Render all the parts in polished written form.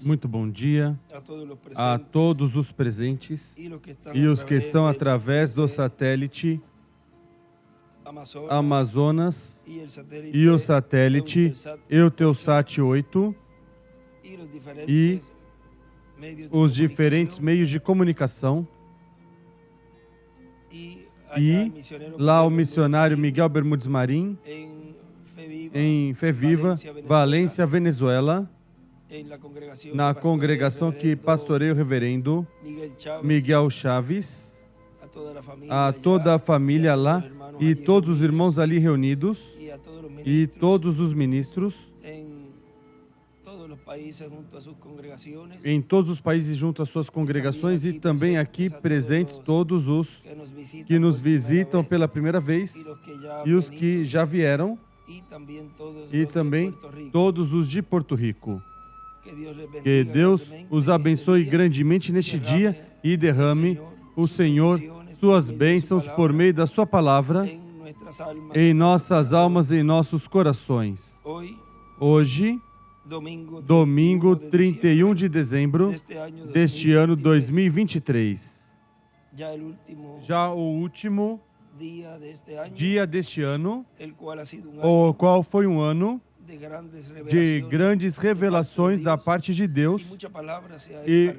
Muito bom dia a todos os presentes e os que estão através do satélite Amazonas e o satélite Eutelsat 8 e os diferentes meios de comunicação. E lá o missionário Miguel Bermudes Marim, em FEVIVA, Valência, Venezuela, na congregação que pastoreia o reverendo Miguel Chaves, a toda a família lá e todos os irmãos ali reunidos e todos os ministros em todos os países junto às suas congregações e também aqui presentes todos os que nos visitam pela primeira vez e os que já vieram e também todos os de Porto Rico. Que Deus os abençoe grandemente neste dia e derrame, o Senhor, suas bênçãos por meio da sua palavra em nossas almas e em nossos corações. Hoje, domingo 31 de dezembro deste ano 2023. Já o último dia deste ano, o qual foi um ano de grandes revelações da parte de Deus e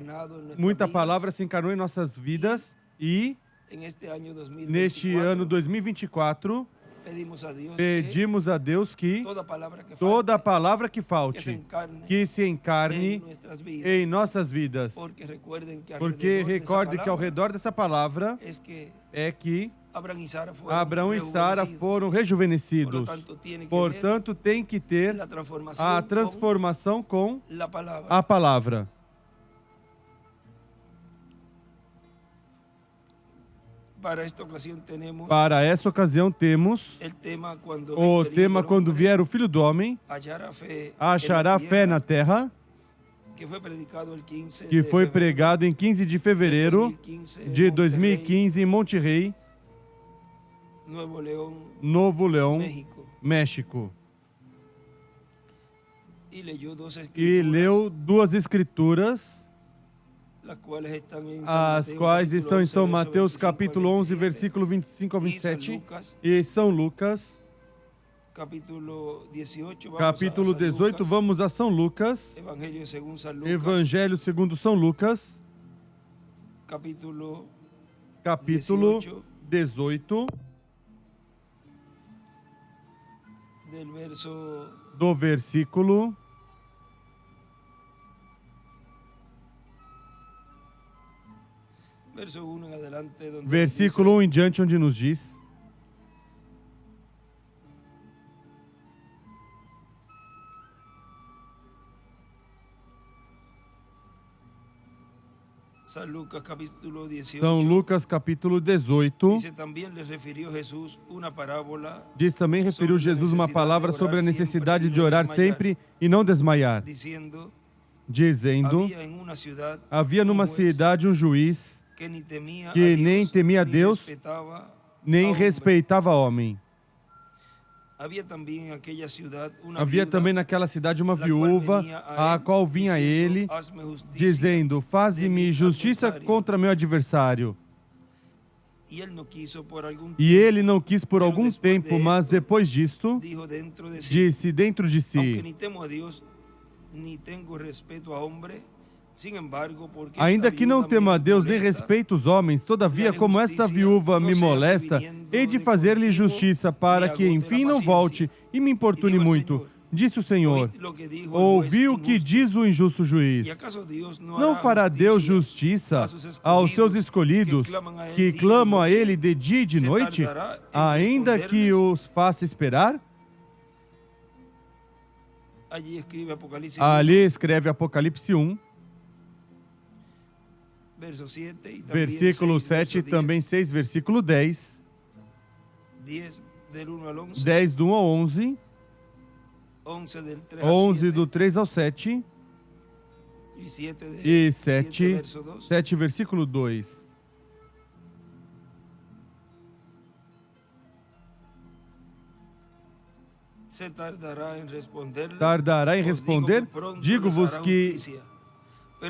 muita palavra se encarnou em nossas vidas e neste ano 2024 pedimos a Deus que toda palavra que falte, que se encarne em nossas vidas. Porque recorde que ao redor dessa palavra é que Abraão e Sara foram rejuvenescidos. Portanto, tem que ter a transformação com a palavra. Para essa ocasião temos o tema quando vier o Filho do Homem, achará fé na terra, que foi pregado em 15 de fevereiro de 2015 em Monterrey, Novo León, México. E leu duas escrituras, as quais estão em São Mateus capítulo 11, versículo 25 ao 27, e São Lucas, capítulo 18, vamos a São Lucas, Evangelho segundo São Lucas, capítulo 18, do versículo versículo 1 em diante, onde nos diz: São Lucas, capítulo 18. Diz também, referiu Jesus uma palavra sobre a necessidade de orar sempre e não desmaiar, dizendo: havia numa cidade um juiz que nem temia a Deus, nem respeitava homem. Havia também naquela cidade uma viúva, a qual vinha a ele, dizendo: faze-me justiça contra meu adversário. E ele não quis por algum tempo, mas depois disto, disse dentro de si: ainda que não temo a Deus nem respeito os homens, todavia, como esta viúva me molesta, hei de fazer-lhe justiça, para que, enfim, não volte e me importune muito. Disse o Senhor: ouvi o que diz o injusto juiz. Não fará Deus justiça aos seus escolhidos, que clamam a Ele de dia e de noite, ainda que os faça esperar? Ali escreve Apocalipse 1, versículo 7 e também 6, versículo 10, 10 do 1 ao 11, 11 do 3 ao 7 e 7, versículo 2. tardará em responder? Digo-vos que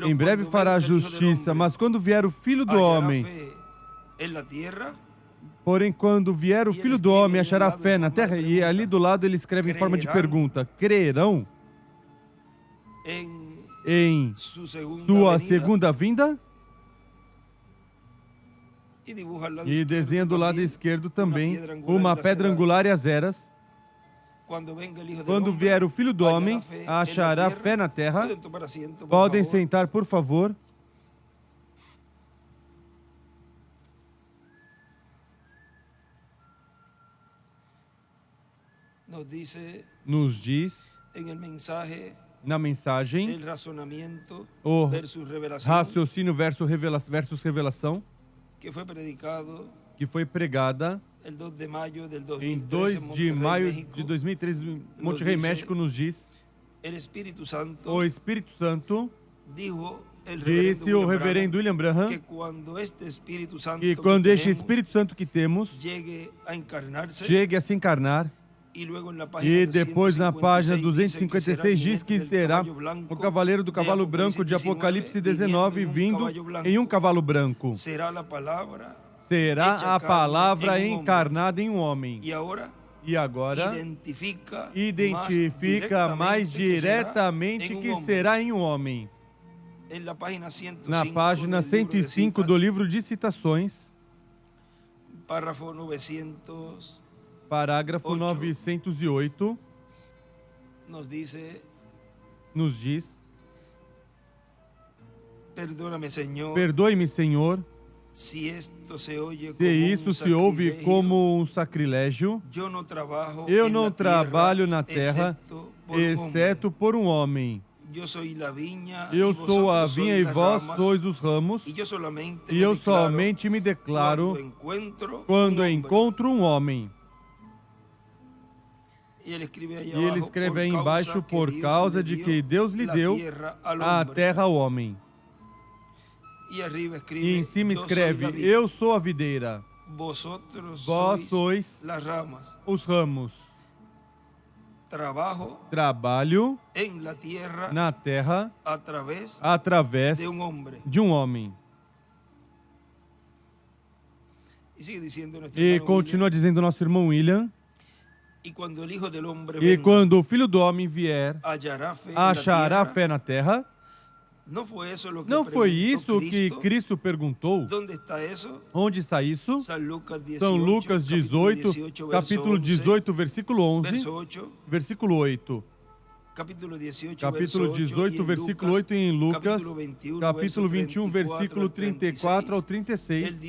em breve fará justiça, mas quando vier o Filho do Homem, porém quando vier o Filho do Homem, achará fé na terra? E ali do lado ele escreve em forma de pergunta: crerão em sua segunda vinda? E desenha do lado esquerdo também uma pedra angular e as eras. Quando vier o Filho do Homem, achará fé na terra? Podem sentar, por favor. Nos diz na mensagem o raciocínio versus revelação, que foi pregada em 2 de maio de 2013, Monterrey, México, nos diz: o Espírito Santo, disse o reverendo William Branham, que quando este Espírito Santo que temos chegue a se encarnar, e depois na página 256 diz que será o cavaleiro do cavalo branco de Apocalipse 19 vindo em um cavalo branco. Será a palavra encarnada em um homem. E agora identifica mais diretamente que será em um homem. Na página 105 do livro de citações, parágrafo 908, nos diz: perdoe-me, Senhor, se isso se ouve como um sacrilégio. Eu não trabalho na terra, exceto por um homem. Eu sou a vinha e vós sois os ramos, e eu somente me declaro quando encontro um homem. E ele escreve aí embaixo: por causa de que Deus lhe deu a terra ao homem. E em cima escreve: eu sou a videira, vós sois os ramos. Trabalho na terra através de um homem. E continua dizendo nosso irmão William: e quando o Filho do Homem vier, achará fé na terra? Não foi isso que Cristo perguntou? Onde está isso? São Lucas 18, capítulo 18, versículo 11, versículo 8. Capítulo 18, versículo 8 em Lucas, capítulo 21, versículo 34 ao 36.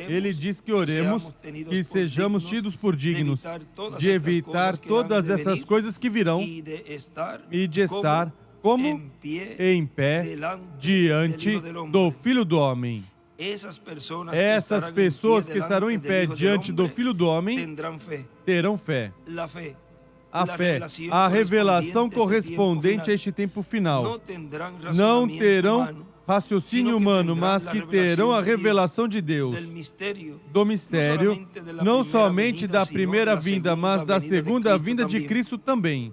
Ele diz que oremos, que sejamos tidos por dignos de evitar todas essas coisas que virão e de estar como em pé diante do Filho do Homem. Essas pessoas que estarão em pé diante do Filho do Homem terão fé. A fé, a revelação correspondente a este tempo final. Não terão raciocínio humano, mas que terão a revelação de Deus, do mistério, não somente da primeira vinda, mas da segunda vinda de Cristo também.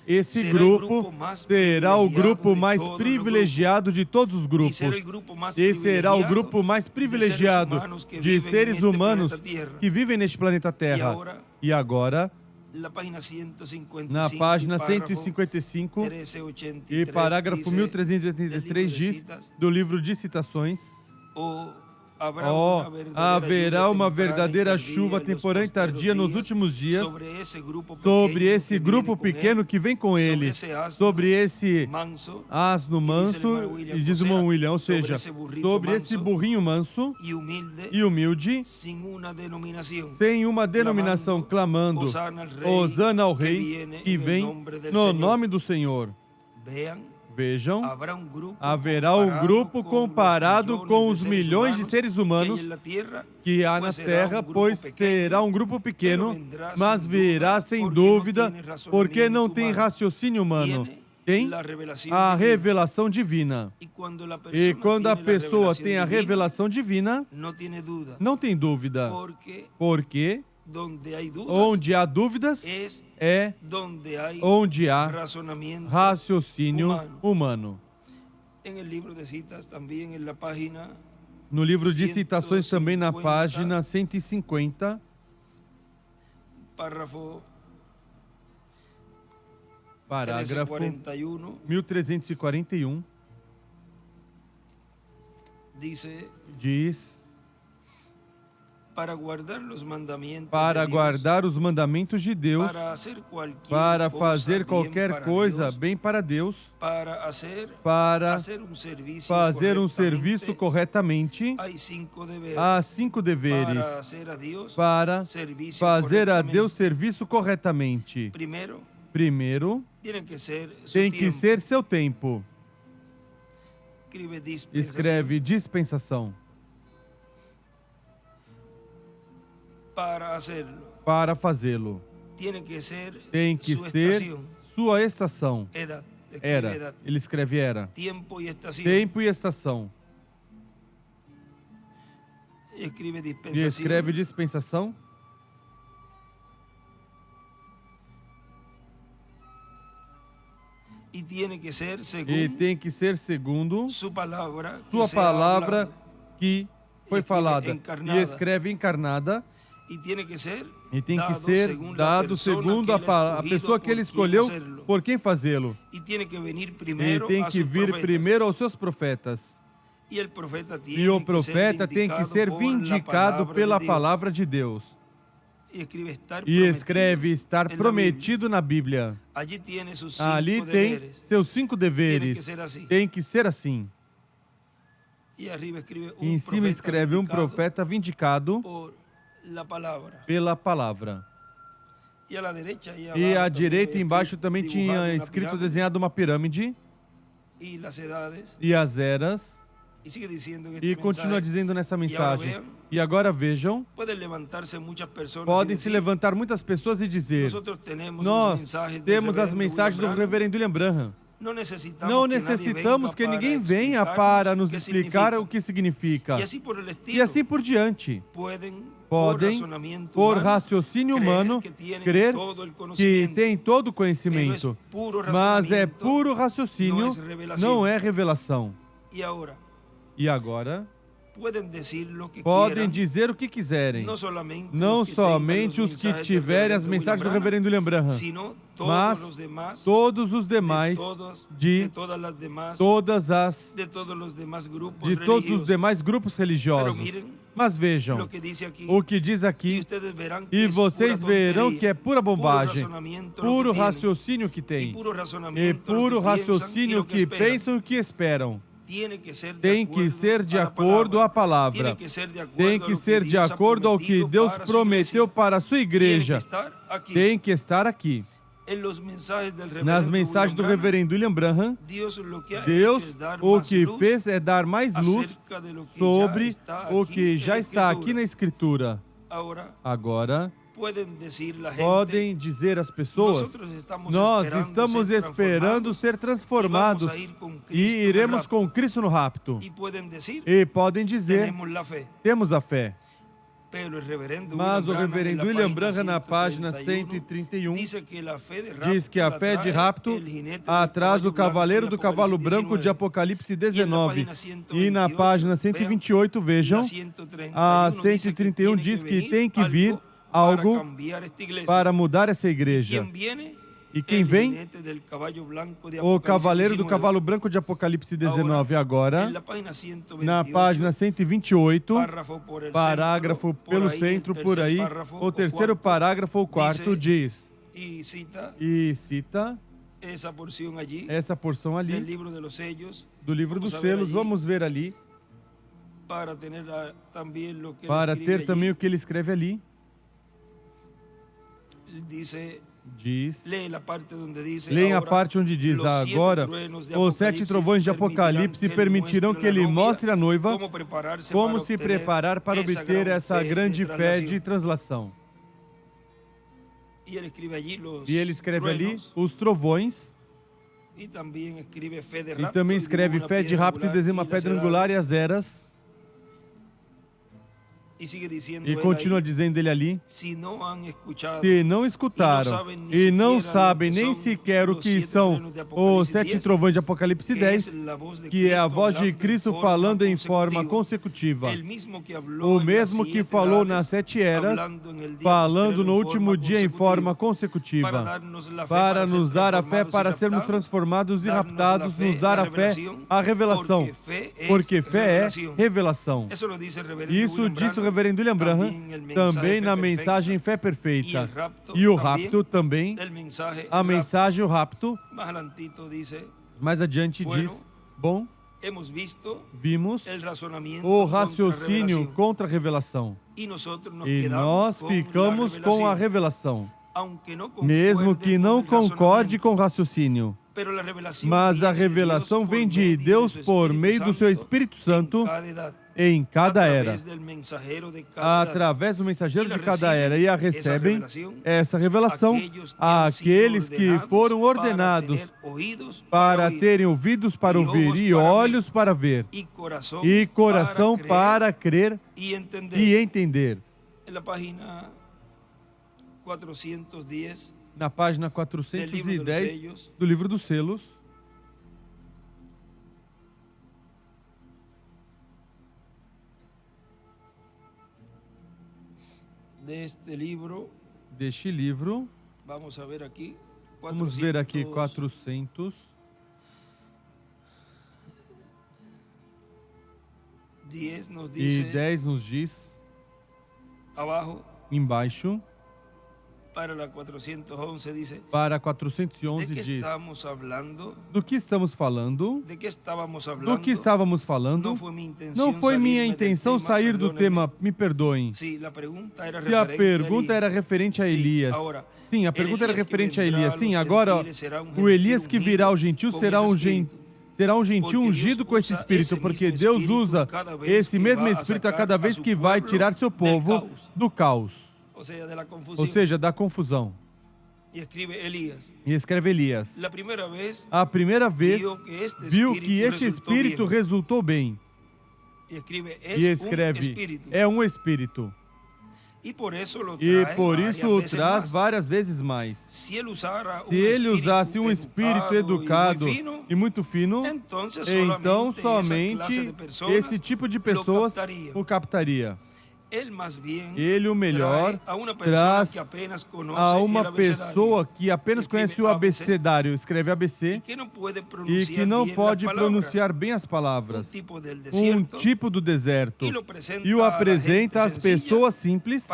Esse grupo será o grupo mais privilegiado de todos os grupos. E será o grupo mais privilegiado de seres humanos que vivem neste planeta Terra. E agora, na página 155 e parágrafo 1383 diz, do livro de citações: haverá uma verdadeira chuva temporã e tardia nos últimos dias sobre esse grupo pequeno que vem com ele, sobre esse asno manso, e diz o irmão William, ou seja, sobre esse burrinho manso e humilde, sem uma denominação, clamando: Hosana ao Rei, que vem no nome do Senhor. Vejam, haverá um grupo comparado com os milhões de seres humanos que há na Terra, pois será um grupo pequeno, mas virá sem dúvida, porque não tem raciocínio humano. Tem a revelação divina. E quando a pessoa tem a revelação divina, não tem dúvida. Porque Onde há dúvidas é onde há raciocínio humano. No livro de citações, também na página 150, parágrafo 1341, diz: para guardar os mandamentos de Deus, para fazer qualquer coisa bem para Deus, para fazer um serviço corretamente, há 5 deveres para fazer a Deus serviço corretamente. Primeiro, tem que ser seu tempo. Escreve dispensação. Para fazê-lo, tem que ser sua estação. Era. Ele escreve era. Tempo e estação. E escreve dispensação. E tem que ser segundo sua palavra que foi falada. E escreve encarnada. E tem que ser dado segundo a pessoa que ele escolheu por quem fazê-lo. E tem que vir primeiro aos seus profetas. E o profeta tem que ser vindicado pela palavra de Deus. E escreve estar prometido na Bíblia. Ali tem seus 5 deveres. Tem que ser assim. E em cima escreve um profeta vindicado pela palavra. E à direita embaixo também tinha escrito, desenhado uma pirâmide e as eras. E continua dizendo nessa mensagem. E agora vejam, podem se levantar muitas pessoas e dizer: nós temos as mensagens do reverendo William Branham. Não necessitamos que ninguém venha para nos explicar o que significa. E assim por diante. Podem, por raciocínio humano, crer que tem todo o conhecimento. Mas é puro raciocínio, não é revelação. E agora, podem dizer o que quiserem, não somente os que tiverem as mensagens do reverendo William Branham, mas todos os demais de todos os demais grupos religiosos. Mas vejam o que diz aqui, e vocês verão que é pura bobagem, puro raciocínio que tem, e puro raciocínio que pensam e que esperam. Tem que ser de acordo à palavra. Tem que ser de acordo ao que Deus prometeu para a sua igreja. Tem que estar aqui. Nas mensagens do reverendo William Branham, Deus o que fez é dar mais luz sobre o que já está aqui na Escritura. Agora, podem dizer às pessoas: nós estamos esperando ser transformados e iremos com Cristo no rapto. E podem dizer: temos a fé. Mas o reverendo William Branham, na página 131, diz que a fé de rapto atrasa o cavaleiro do cavalo branco de Apocalipse 19. E na página 128, vejam, a 131 diz que tem que vir algo para mudar essa igreja. E quem vem? O cavaleiro do cavalo branco de Apocalipse 19. Agora, na página 128, parágrafo pelo centro, por aí, o terceiro parágrafo, o quarto, diz, e cita essa porção ali, do livro dos selos. Vamos ver ali, para ter também o que ele escreve ali. Leem a parte onde diz: agora os 7 trovões de Apocalipse permitirão que ele mostre à noiva como se preparar para obter essa grande fé de translação. E ele escreve ali os trovões. E também escreve fé de rapto e desenha uma pedra angular e as eras. E continua dizendo ele ali, se não escutaram e não sabem nem sequer o que são os 7 trovões de Apocalipse 10, que é a voz de Cristo falando em forma consecutiva. O mesmo que falou nas 7 eras, falando no último dia em forma consecutiva, para nos dar a fé, para sermos transformados e raptados, nos dar a fé, a revelação, porque fé é revelação. Isso disse o reverendo William Branham, também na mensagem Fé Perfeita. E o rapto também, a mensagem o rapto, mais adiante diz, bom, vimos o raciocínio contra a revelação. E nós ficamos com a revelação, mesmo que não concorde com o raciocínio. Mas a revelação vem de Deus por meio do seu Espírito Santo em cada era, através do mensageiro de cada era, e a recebem essa revelação àqueles que foram ordenados para terem ouvidos para ouvir, e olhos para ver, e coração para crer e entender. Na página 410 do Livro dos Selos, deste livro, vamos ver aqui 410 nos diz, embaixo, para 411 diz, do que estamos falando, não foi minha intenção sair do tema, me perdoem. Se a pergunta era referente a Elias, sim, a pergunta era referente a Elias, sim, agora o Elias que virá ao gentil será um gentil ungido com esse Espírito, porque Deus usa esse mesmo Espírito a cada vez que vai tirar seu povo do caos. Ou seja, da confusão. E escreve Elias. A primeira vez viu que este Espírito resultou bem. E escreve, é um Espírito. E por isso o traz várias vezes mais. Se ele usasse um espírito educado e muito fino, então somente esse tipo de pessoas o captaria. Ele, o melhor, traz a uma pessoa que apenas conhece o abecedário, escreve ABC, e que não pode pronunciar bem as palavras, um tipo do deserto, e o apresenta às pessoas simples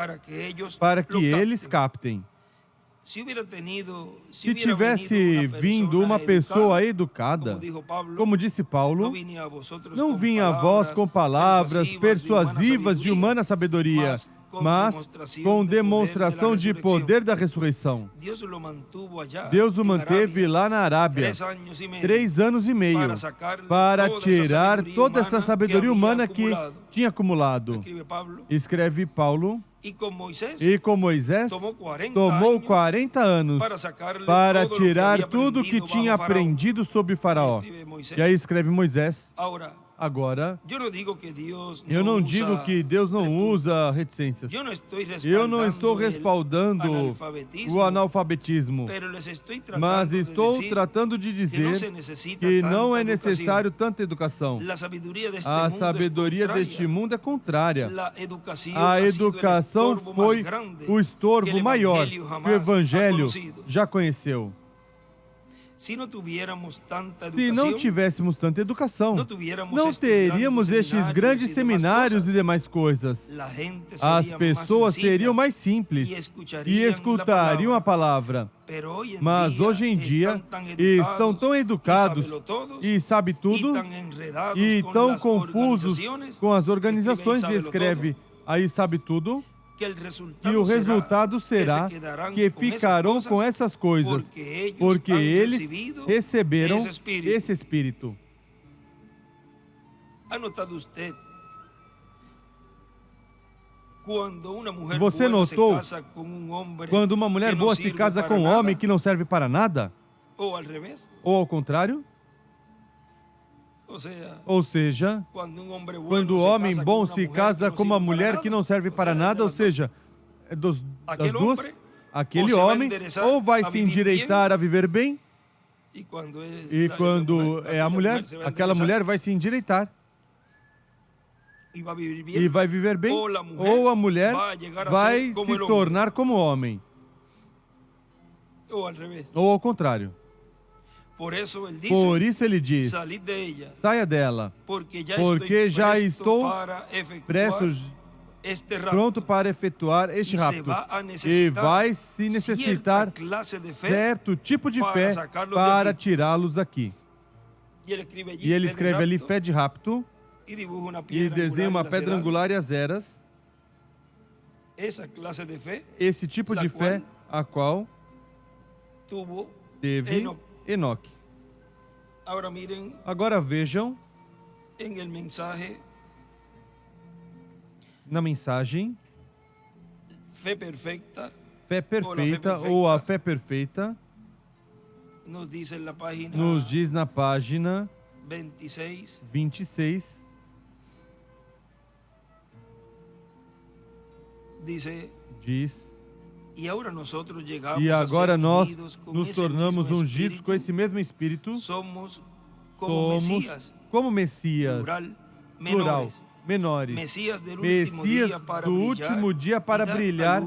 para que eles captem. Se tivesse vindo uma pessoa educada, como disse Paulo, não vinha a vós com palavras persuasivas de humana sabedoria, mas com demonstração de poder da ressurreição. Deus o manteve lá na Arábia 3 anos e meio para tirar toda essa sabedoria humana que tinha acumulado. Escreve Paulo. E com Moisés, tomou 40 anos para tirar tudo o que tinha aprendido sobre Faraó. E aí escreve Moisés. Agora, eu não digo que Deus não usa reticências. Eu não estou respaldando o analfabetismo, mas estou tratando de dizer que não é necessário tanta educação. A sabedoria deste mundo é contrária. A educação foi o estorvo maior que o Evangelho já conheceu. Se não tivéssemos tanta educação, não teríamos estes grandes seminários e demais coisas. As pessoas seriam mais simples e escutariam a palavra. Mas hoje em dia estão tão educados e sabem tudo e tão confusos com as organizações, e escreve aí sabe tudo. E o resultado será que ficarão com essas coisas, porque eles receberam esse Espírito. Você notou quando uma mulher boa se casa com um homem que não serve para nada? Ou ao contrário? Ou seja, quando o homem bom se casa com uma mulher que não serve para nada, ou seja, das duas, aquele homem ou vai se endireitar a viver bem, e quando é a mulher, aquela mulher vai se endireitar e vai viver bem, ou a mulher vai se tornar como homem, ou ao contrário. Por isso ele diz, saia dela, porque já estou pronto para efetuar este rapto. E vai se necessitar certo tipo de fé para tirá-los daqui. E ele escreve ali fé de rapto e desenha uma pedra angular e as eras. Esse tipo de fé a qual teve Enoque. Agora vejam na mensagem fé perfeita ou a fé perfeita, nos diz na página 26, diz: e agora nós nos tornamos ungidos com esse mesmo Espírito, somos como Messias, plural, menores, Messias do último dia para brilhar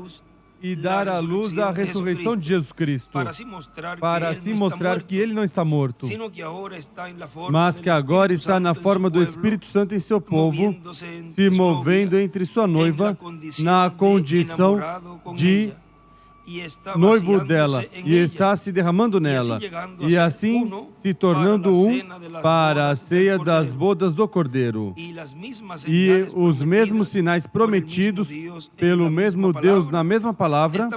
e dar à luz a ressurreição de Jesus Cristo, para assim mostrar que ele não está morto, mas que agora está na forma do Espírito Santo em seu povo, se movendo entre sua noiva na condição de noivo dela, e está se derramando nela, e assim se tornando um para a ceia das bodas do Cordeiro. E os mesmos sinais prometidos pelo mesmo Deus na mesma palavra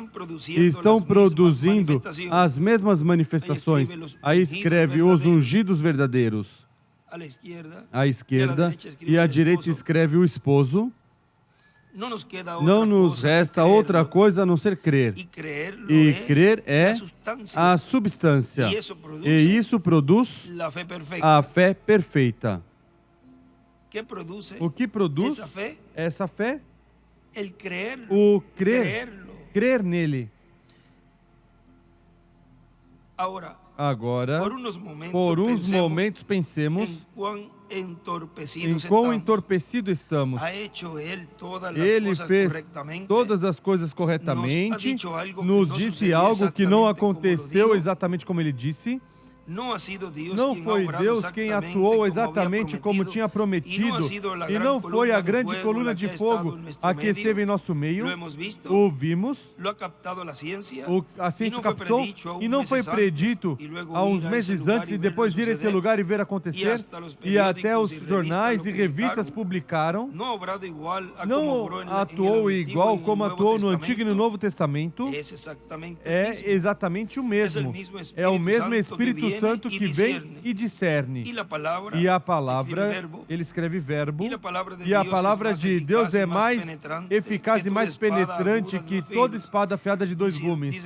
estão produzindo as mesmas manifestações. Aí escreve os ungidos verdadeiros. À esquerda e à direita escreve o esposo. Não nos resta outra coisa a não ser crer. E crer é a substância. E isso produz a fé perfeita. O que produz essa fé? O crer nele. Agora, por uns momentos, pensemos em quão entorpecido estamos. Ele fez todas as coisas corretamente, nos disse algo que não aconteceu exatamente como ele disse. Não foi Deus quem atuou exatamente como tinha prometido, e não foi a grande coluna de fogo a que esteve em nosso meio. O vimos, a ciência captou, e não foi predito há uns meses antes e depois ir a esse lugar e ver acontecer, e até os jornais e revistas publicaram. Não atuou igual como atuou no Antigo e no Novo Testamento. É exatamente o mesmo. É o mesmo Espírito Santo que vem e discerne. E a palavra, ele escreve verbo, e a palavra de Deus é mais eficaz e mais penetrante que toda espada afiada de dois gumes,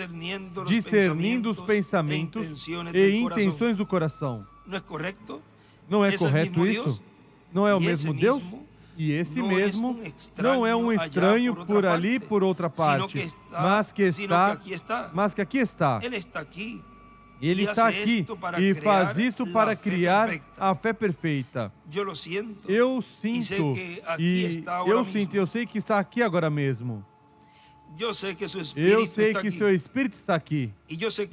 discernindo os pensamentos e intenções do coração. Não é correto isso? Não é o mesmo Deus? E esse mesmo não é um estranho por ali, por outra parte, mas que aqui está. Ele está aqui e faz isso para criar a fé perfeita. Eu sinto, eu sei que está aqui agora mesmo. Eu sei que seu Espírito está aqui. E eu sei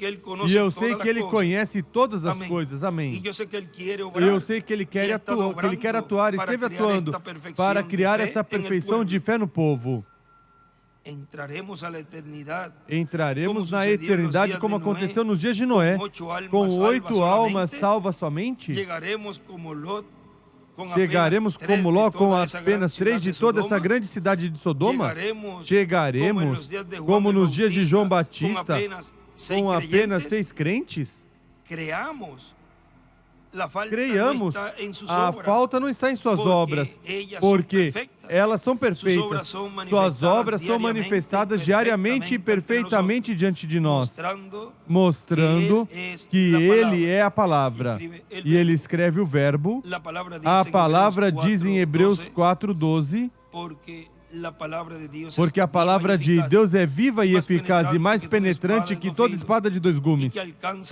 que ele conhece todas as coisas. Amém. Eu sei que ele quer atuar, esteve atuando para criar essa perfeição de fé no povo. Entraremos na eternidade como aconteceu nos dias de Noé, com 8 almas salvas somente. Chegaremos como Ló com apenas 3 de toda essa grande cidade de Sodoma? Chegaremos como nos dias de João Batista, com apenas 6 crentes? Creiamos, a falta não está em suas obras, porque elas são perfeitas. Suas obras são manifestadas diariamente e perfeitamente diante de nós, mostrando que Ele é a palavra. E Ele escreve o verbo. A palavra diz em Hebreus 4:12, porque a palavra de Deus é viva e eficaz e mais penetrante que toda espada de dois gumes,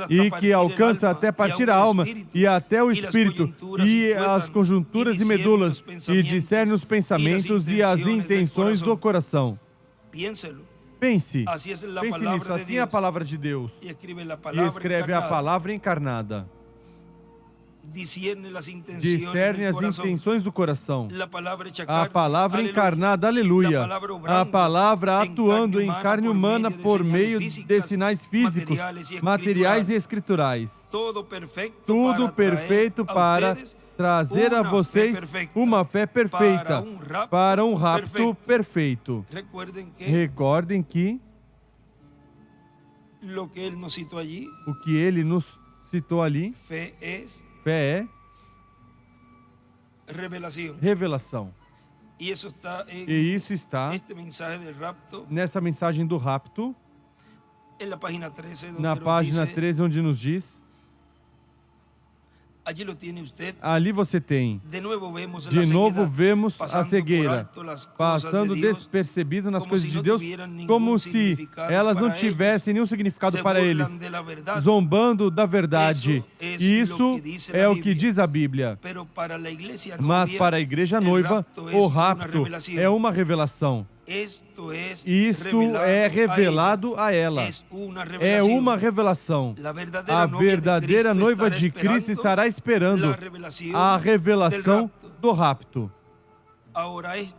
e que alcança até partir a alma e até o espírito e as conjunturas e medulas, e discerne os pensamentos e as intenções do coração. Pense nisso, assim é a palavra de Deus. E escreve a palavra encarnada. Discerne as intenções do coração. A palavra encarnada, aleluia. A palavra atuando em carne humana por meio de sinais físicos, materiais e escriturais. Tudo perfeito para trazer a vocês uma fé perfeita, para um rapto perfeito. Recordem que o que ele nos citou ali, fé é revelação. E isso está nessa mensagem do rapto, na página 13, onde nos diz: ali você tem. De novo vemos a cegueira, passando despercebido nas coisas de Deus, como se elas não tivessem nenhum significado para eles, zombando da verdade. Isso é o que diz a Bíblia. Mas para a igreja noiva, o rapto é uma revelação. Isto é revelado a ela. É uma revelação. A verdadeira noiva de Cristo estará esperando a revelação do rapto.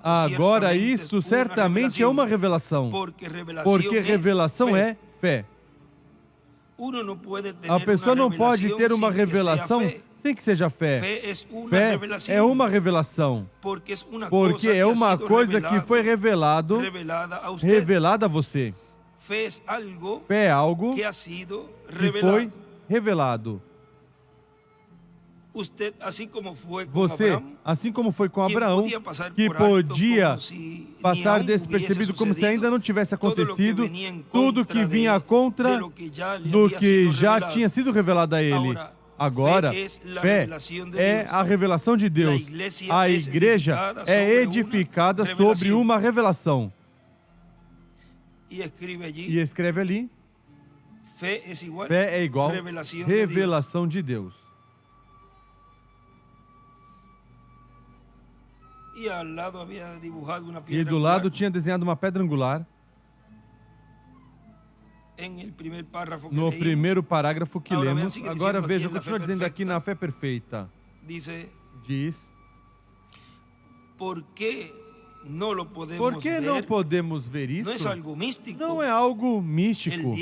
Agora, isto certamente é uma revelação, porque revelação é fé. A pessoa não pode ter uma revelação sem que seja fé. Fé é uma revelação, porque é uma coisa que foi revelada a você. Fé é algo que foi revelado. Você, assim como foi com Abraão, que podia passar despercebido como se ainda não tivesse acontecido, tudo que vinha contra do que já tinha sido revelado a ele. Agora, fé é a revelação de Deus. A igreja é edificada sobre uma revelação. E escreve ali: fé é igual revelação de Deus. E do lado tinha desenhado uma pedra angular. No primeiro parágrafo que lemos. Agora veja, continua dizendo aqui na fé perfeita. Diz: por que não podemos ver isso? Não é algo místico.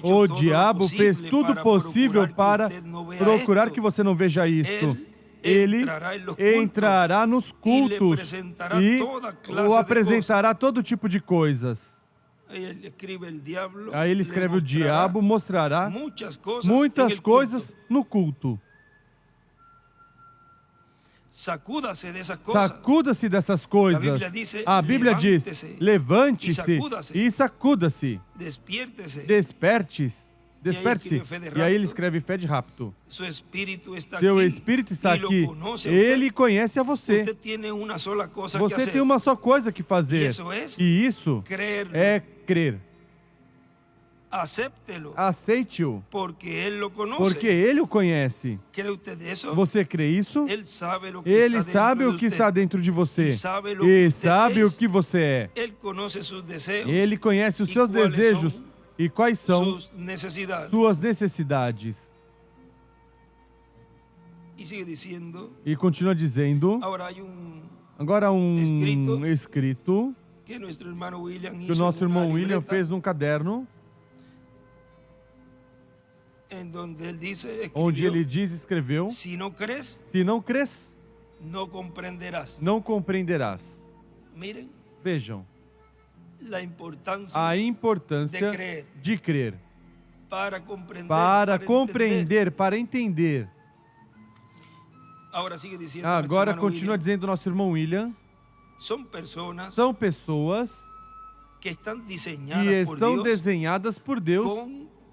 O diabo fez tudo possível para procurar que você não veja isso. Ele entrará nos cultos e o apresentará todo tipo de coisas. Aí ele escreve: o diabo mostrará muitas coisas no culto. Sacuda-se dessas coisas. A Bíblia diz: levante-se e sacuda-se. Desperte-se. E aí ele escreve fé de rapto. Seu espírito está aqui. Ele conhece a você. Você tem uma só coisa que fazer. E isso é crer. Aceite-o. Porque ele o conhece. Você crê isso? Ele sabe o que está dentro de você. E sabe o que você é. Ele conhece os seus desejos. E quais são suas necessidades? E continua dizendo: agora um escrito que o nosso irmão William fez num caderno, onde ele escreveu: se não crês, não compreenderás. Vejam a importância de crer, para compreender, para entender. Agora continua dizendo o nosso irmão William. São pessoas que estão desenhadas por Deus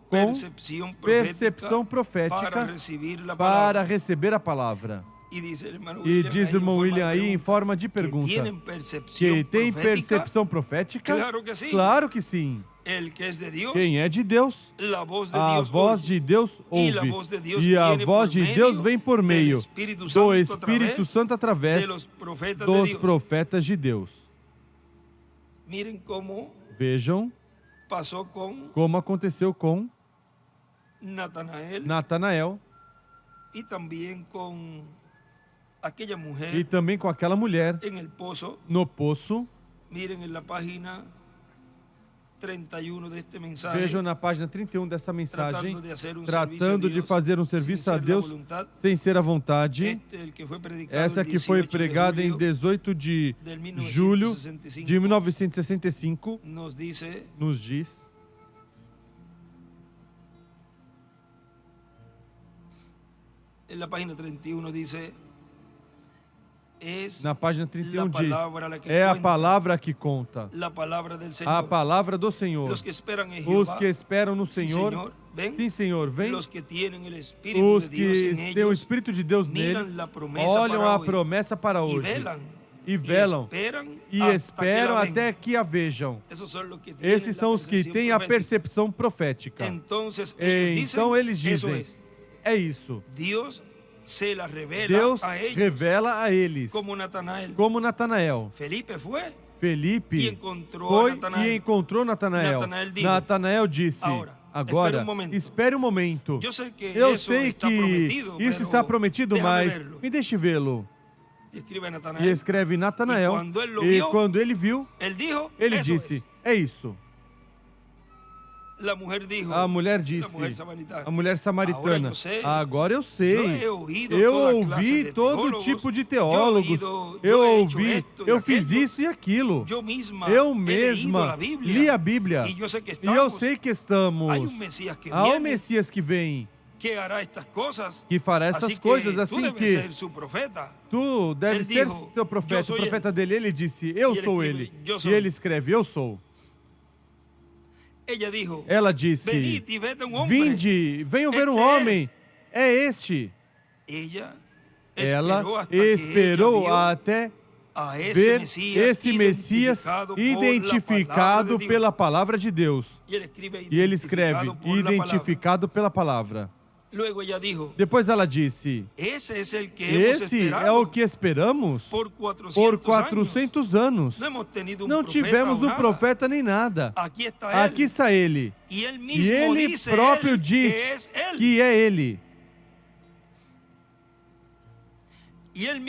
com percepção profética para receber a palavra. E diz o irmão William aí em forma de pergunta, que tem percepção profética? Claro que sim. Quem é de Deus, a voz de Deus ouve. E a voz de Deus vem por meio do Espírito Santo através dos profetas de Deus. Vejam como aconteceu com Natanael e também com aquela mulher no poço. Vejam na página 31 dessa mensagem, tratando de fazer um serviço a Deus sem ser à vontade. Essa que foi pregada em 18 de julho de 1965, nos diz... Na página 31 diz, é a palavra que conta, a palavra do Senhor. Os que esperam no Senhor, sim, Senhor, vem. Os que têm o Espírito de Deus neles, olham a promessa para hoje e velam e esperam até que a vejam. Esses são os que têm a percepção profética. Então eles dizem, é isso. Deus revela a eles, como Natanael. Felipe foi e encontrou Natanael. Natanael disse, agora, espere um momento. Eu sei que isso está prometido, mas me deixe vê-lo. E escreve Natanael, e quando ele viu, ele disse, é isso. A mulher disse, a mulher samaritana, agora eu sei, eu ouvi todo tipo de teólogos, eu fiz isso e aquilo, eu mesma li a Bíblia, e eu sei que estamos, há um Messias que vem, que fará essas coisas, assim que tu deve ser seu profeta, o profeta dele. Ele disse, eu sou ele, e ele escreve, eu sou. Ela disse, vinde, venham ver um homem, é este. Ela esperou até ver esse Messias identificado pela palavra de Deus. E ele escreve, identificado pela palavra. Depois ela disse, esse é o que esperamos por 400 anos. Não tivemos um profeta nem nada. Aqui está ele. E ele próprio diz que é ele. E ele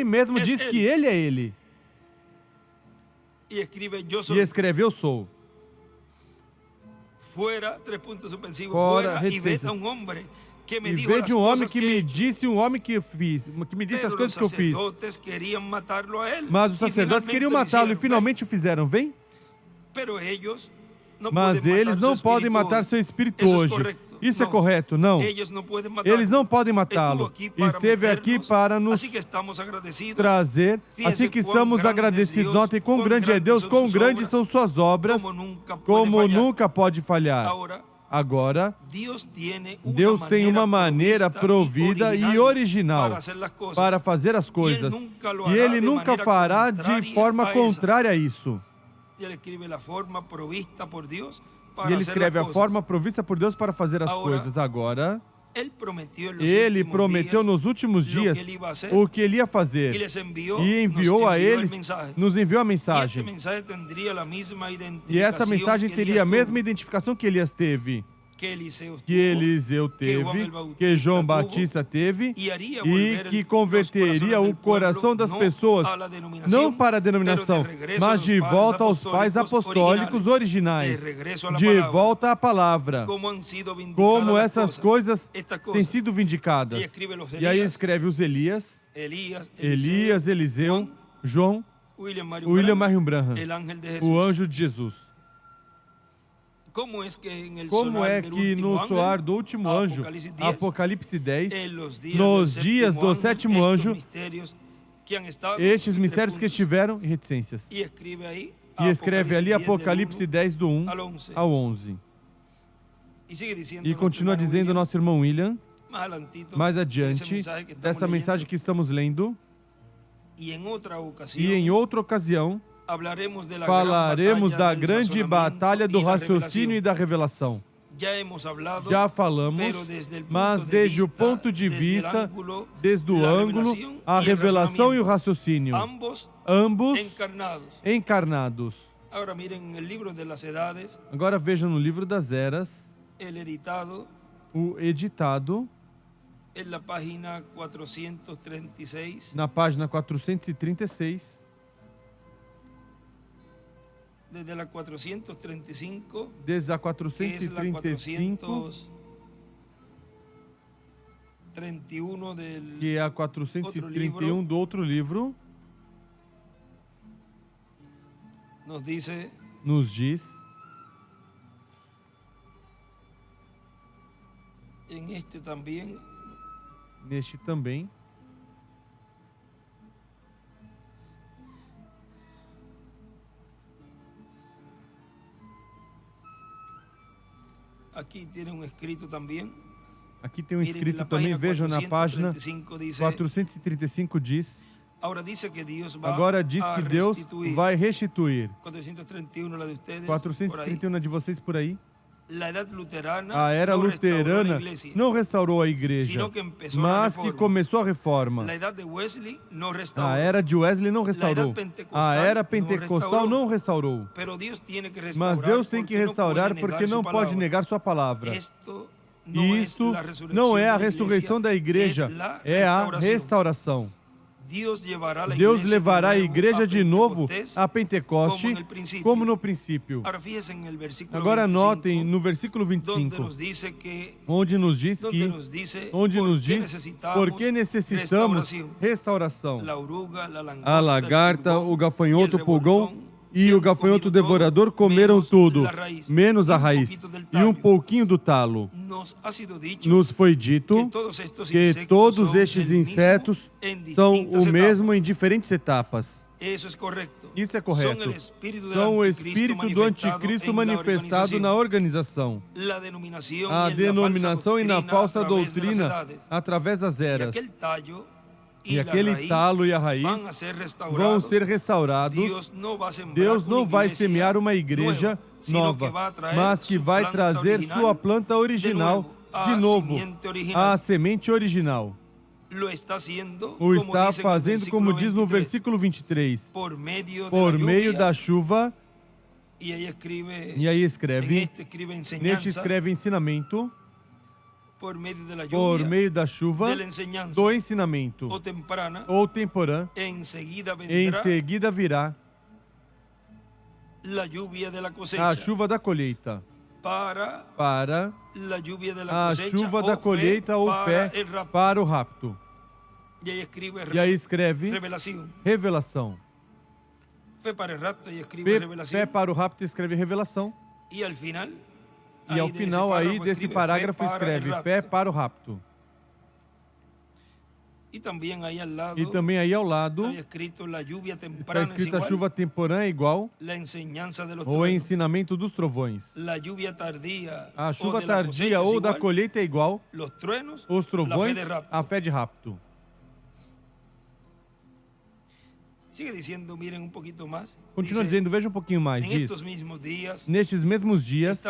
mesmo diz que ele é ele. E escreve, eu sou. Fora, reticências. E veja um homem que me disse, que me disse as coisas que eu fiz. Mas os sacerdotes queriam matá-lo e finalmente o fizeram, vem? Mas eles não podem matar seu espírito hoje. Isso é correto? Não. Eles não podem matá-lo. Esteve aqui para nos trazer. Assim que estamos agradecidos ontem, quão grande é Deus, quão grandes são suas obras, como nunca pode falhar. Agora, Deus tem uma maneira provida e original para fazer as coisas. E Ele nunca fará de forma contrária a isso. E ele escreve a forma provista por Deus para fazer as coisas. Agora, Ele prometeu nos últimos dias o que Ele ia fazer. E enviou a eles, nos enviou a mensagem. E essa mensagem teria a mesma identificação que Elias teve, que Eliseu teve, que João Batista teve, e que converteria o coração das pessoas, não para a denominação, mas de volta aos pais apostólicos originais, de volta à palavra, como essas coisas têm sido vindicadas. E aí escreve os Elias, Eliseu, João, William Marion Branham, o anjo de Jesus. Como é que no soar do último anjo, Apocalipse 10, nos dias do sétimo anjo, estes mistérios que estiveram e reticências. E escreve ali Apocalipse 10, do 1 ao 11. E continua dizendo nosso irmão William, mais adiante, dessa mensagem que estamos lendo, e em outra ocasião, falaremos da grande batalha do raciocínio e da revelação. Já falamos, mas desde o ponto de vista, desde o ângulo, a revelação e o raciocínio, ambos encarnados. Agora vejam no livro das eras, o editado, na página 436, desde a 435, que é a 431 do outro livro, nos diz, neste também, aqui tem um escrito também. Aqui tem um escrito também, vejam na página 435 diz, agora diz que Deus vai restituir. 431 de vocês por aí. A era luterana não restaurou a igreja, mas que começou a reforma. A era de Wesley não restaurou. A era pentecostal não restaurou. Mas Deus tem que restaurar porque não pode negar sua palavra. Isto não é a ressurreição da igreja, é a restauração. Deus levará a igreja de novo a Pentecoste, como no princípio. Agora notem no versículo 25, onde nos diz porque necessitamos restauração. A lagarta, o gafanhoto, o pulgão e o gafanhoto devorador comeram tudo, menos a raiz e um pouquinho do talo. Nos foi dito que todos estes insetos são o mesmo em diferentes etapas. Isso é correto. São o espírito do anticristo manifestado na organização, a denominação e na falsa doutrina através das eras. E aquele talo e a raiz vão ser restaurados. Deus não vai semear uma igreja nova, mas que vai trazer sua planta original de novo, a semente original. O está fazendo, como diz no versículo 23, por meio da chuva. E aí escreve, neste escreve ensinamento, por meio da chuva, do ensinamento, ou temporã, em seguida virá a chuva da colheita, para a chuva da colheita ou fé para o rapto. E aí escreve revelação. Fé para o rapto escreve revelação. E ao final aí desse parágrafo escreve fé para o rapto. E também aí ao lado está escrito a chuva temporã é igual ou ensinamento dos trovões. A chuva tardia ou da colheita é igual os trovões à fé de rapto. Continua dizendo, veja um pouquinho mais disso. Nestes mesmos dias,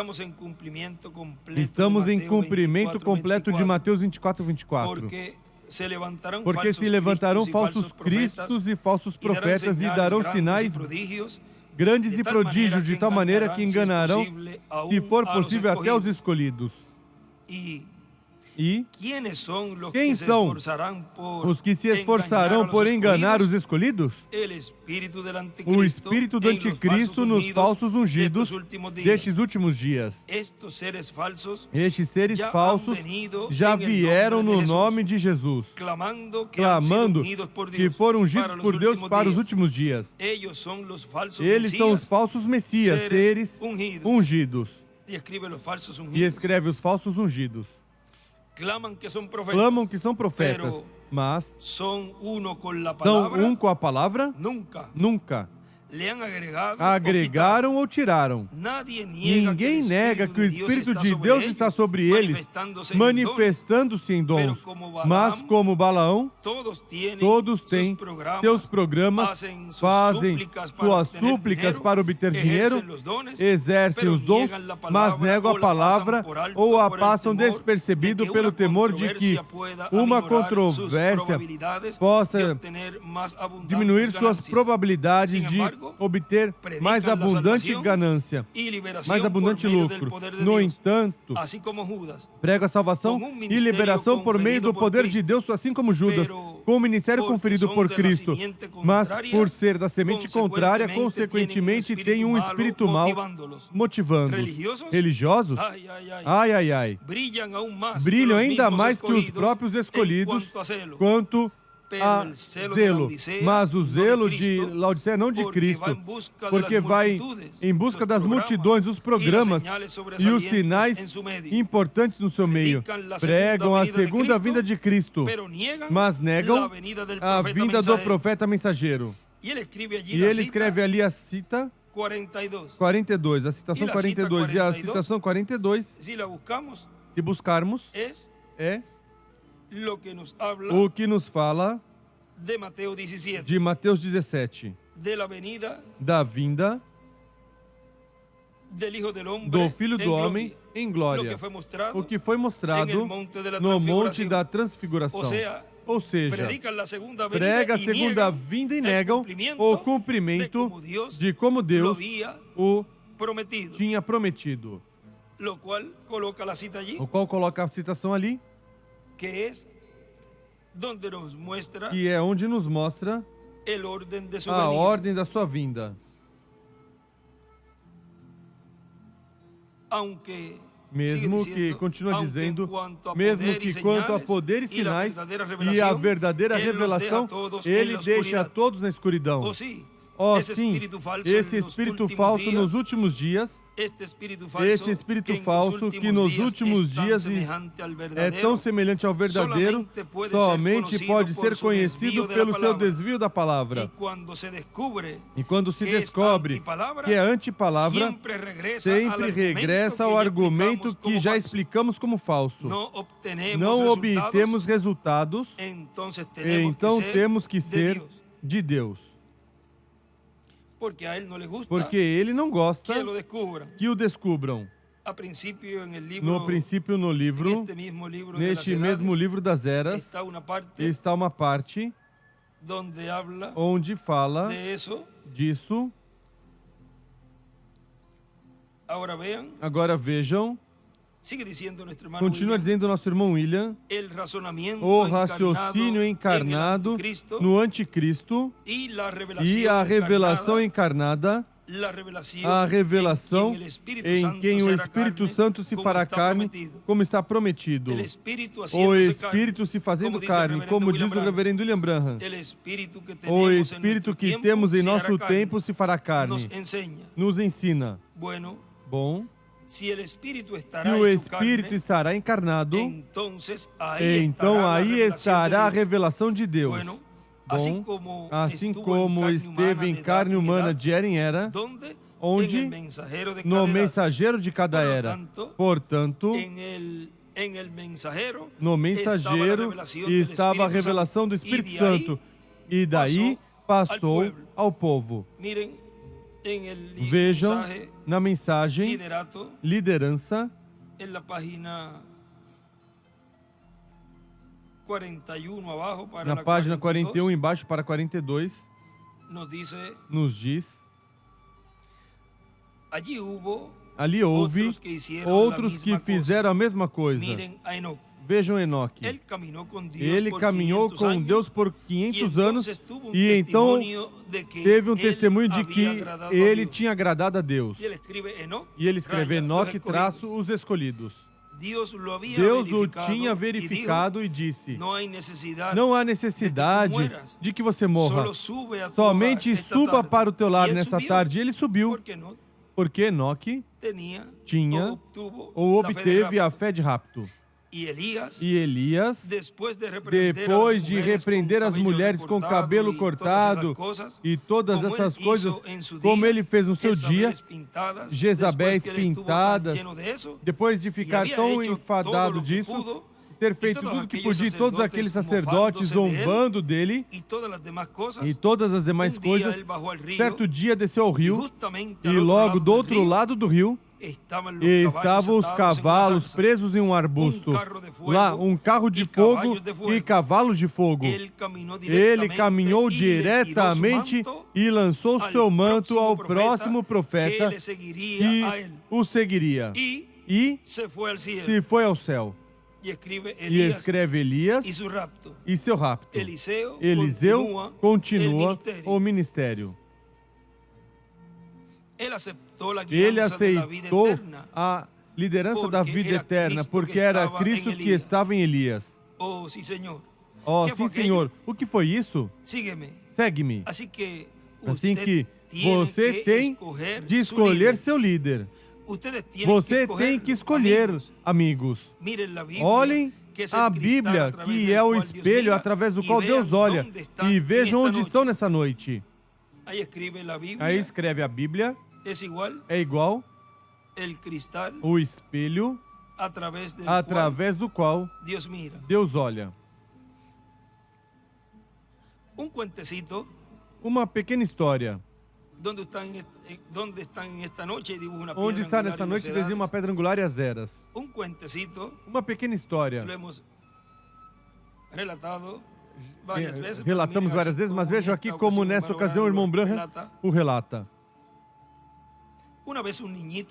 estamos em cumprimento completo de Mateus 24, 24. Porque se levantarão falsos cristos e falsos profetas e darão sinais grandes e prodígios de tal maneira que enganarão, se for possível, até os escolhidos. E quem são os que se esforçarão por enganar os escolhidos? O espírito do anticristo nos falsos ungidos destes últimos dias. Estes seres falsos já vieram no nome de Jesus, clamando que foram ungidos por Deus para os últimos dias. Eles são os falsos messias, seres ungidos. y escribe los falsos e ungidos. escreve os falsos ungidos. Clamam que son profetas, Clamam que são profetas, pero mas son uno con la são palabra. um com a palavra? Nunca Nunca. le han agregado o Agregaram ou tiraram. quitado. Nadie niega Ninguém nega que o Espírito de sobre Deus ellos, está sobre eles, manifestando-se em dons. Mas como Balaão, todos têm seus programas, fazem suas súplicas para obter dinheiro, exercem os dons, mas negam a palavra ou a passam despercebido pelo temor de que uma controvérsia possa diminuir suas probabilidades de obter mais abundante ganância, mais abundante lucro. No entanto, prega a salvação e liberação por meio do poder de Deus, assim como Judas, com o ministério conferido por Cristo. Mas, por ser da semente contrária, consequentemente, tem um espírito mau motivando-os. Religiosos? Ai, ai, ai. Brilham ainda mais que os próprios escolhidos quanto a zelo, mas o zelo de Laodiceia não de Cristo, porque vai em busca das multidões, dos programas e os sinais importantes no seu meio. Pregam a segunda vinda de Cristo, mas negam a vinda do profeta mensageiro. E ele escreve ali a cita 42, a citação 42. E a citação 42, se buscarmos, é o que nos fala de Mateus 17, da vinda do Filho do Homem em glória, o que foi mostrado no Monte da Transfiguração. Ou seja, prega a segunda vinda e negam o cumprimento de como Deus o tinha prometido. O qual coloca a citação ali, que é onde nos mostra a ordem da sua vinda. Mesmo que, continua dizendo, mesmo que quanto a poder e sinais e a verdadeira revelação, ele deixa a todos na escuridão. Oh, sim, esse espírito falso nos últimos dias, esse espírito falso que nos últimos dias é tão semelhante ao verdadeiro, somente pode ser conhecido pelo seu desvio da palavra. E quando se descobre que é antipalavra, sempre regressa ao argumento que já explicamos como falso. Não obtemos resultados, então temos que ser de Deus. Porque ele não gosta que o descubram. No princípio, no livro, neste mesmo livro das eras, está uma parte onde fala disso. Agora vejam. Continua dizendo nosso irmão William, o raciocínio encarnado no anticristo e a revelação encarnada, a revelação em quem o Espírito Santo se fará carne, como está prometido. O Espírito se fazendo carne, como diz o reverendo William Branham. O Espírito que temos em nosso tempo se fará carne. Nos ensina. Bom. Se o Espírito estará encarnado, então aí estará a revelação de Deus. Bom, assim como esteve em carne humana de era em era, onde? No mensageiro de cada era. Portanto, no mensageiro estava a revelação do Espírito Santo, e daí passou ao povo. Vejam na mensagem liderança, na página 41 embaixo para 42, nos diz: ali houve outros que fizeram a mesma coisa. Vejam Enoque. Ele caminhou com Deus por 500 anos e então teve um testemunho de que ele tinha agradado a Deus. E ele escreve Enoque, os escolhidos. Deus o tinha verificado e disse: não há necessidade de que você morra. Somente suba para o teu lado nessa tarde. E ele subiu. Porque Enoque tinha ou obteve a fé de rapto. E Elias, depois de repreender as mulheres com cabelo cortado e todas essas coisas, como ele fez no seu dia, Jezabéis pintadas, depois de ficar tão enfadado disso, ter feito tudo que podia, e todos aqueles sacerdotes zombando dele e todas as demais coisas, certo dia desceu ao rio, e logo do outro lado do rio estavam os cavalos presos em um arbusto. Lá, um carro de fogo e cavalos de fogo. Ele caminhou diretamente e lançou seu manto ao próximo profeta que o seguiria. E se foi ao céu. E escreve Elias e seu rapto. Eliseu continua o ministério. Ele aceitou a liderança da vida eterna, porque era Cristo que estava em Elias. Oh, sim, Senhor. O que foi isso? Segue-me. Assim que você tem de escolher seu líder. Você tem que escolher, amigos. Olhem a Bíblia, que é o espelho através do qual Deus olha, e vejam onde estão nessa noite. Aí escreve a Bíblia. É igual o espelho através do qual Deus olha. Uma pequena história. Onde está nessa noite desenha uma pedra angular e as eras. Uma pequena história. Relatamos várias vezes, mas vejam aqui como nessa ocasião o irmão Branham o relata.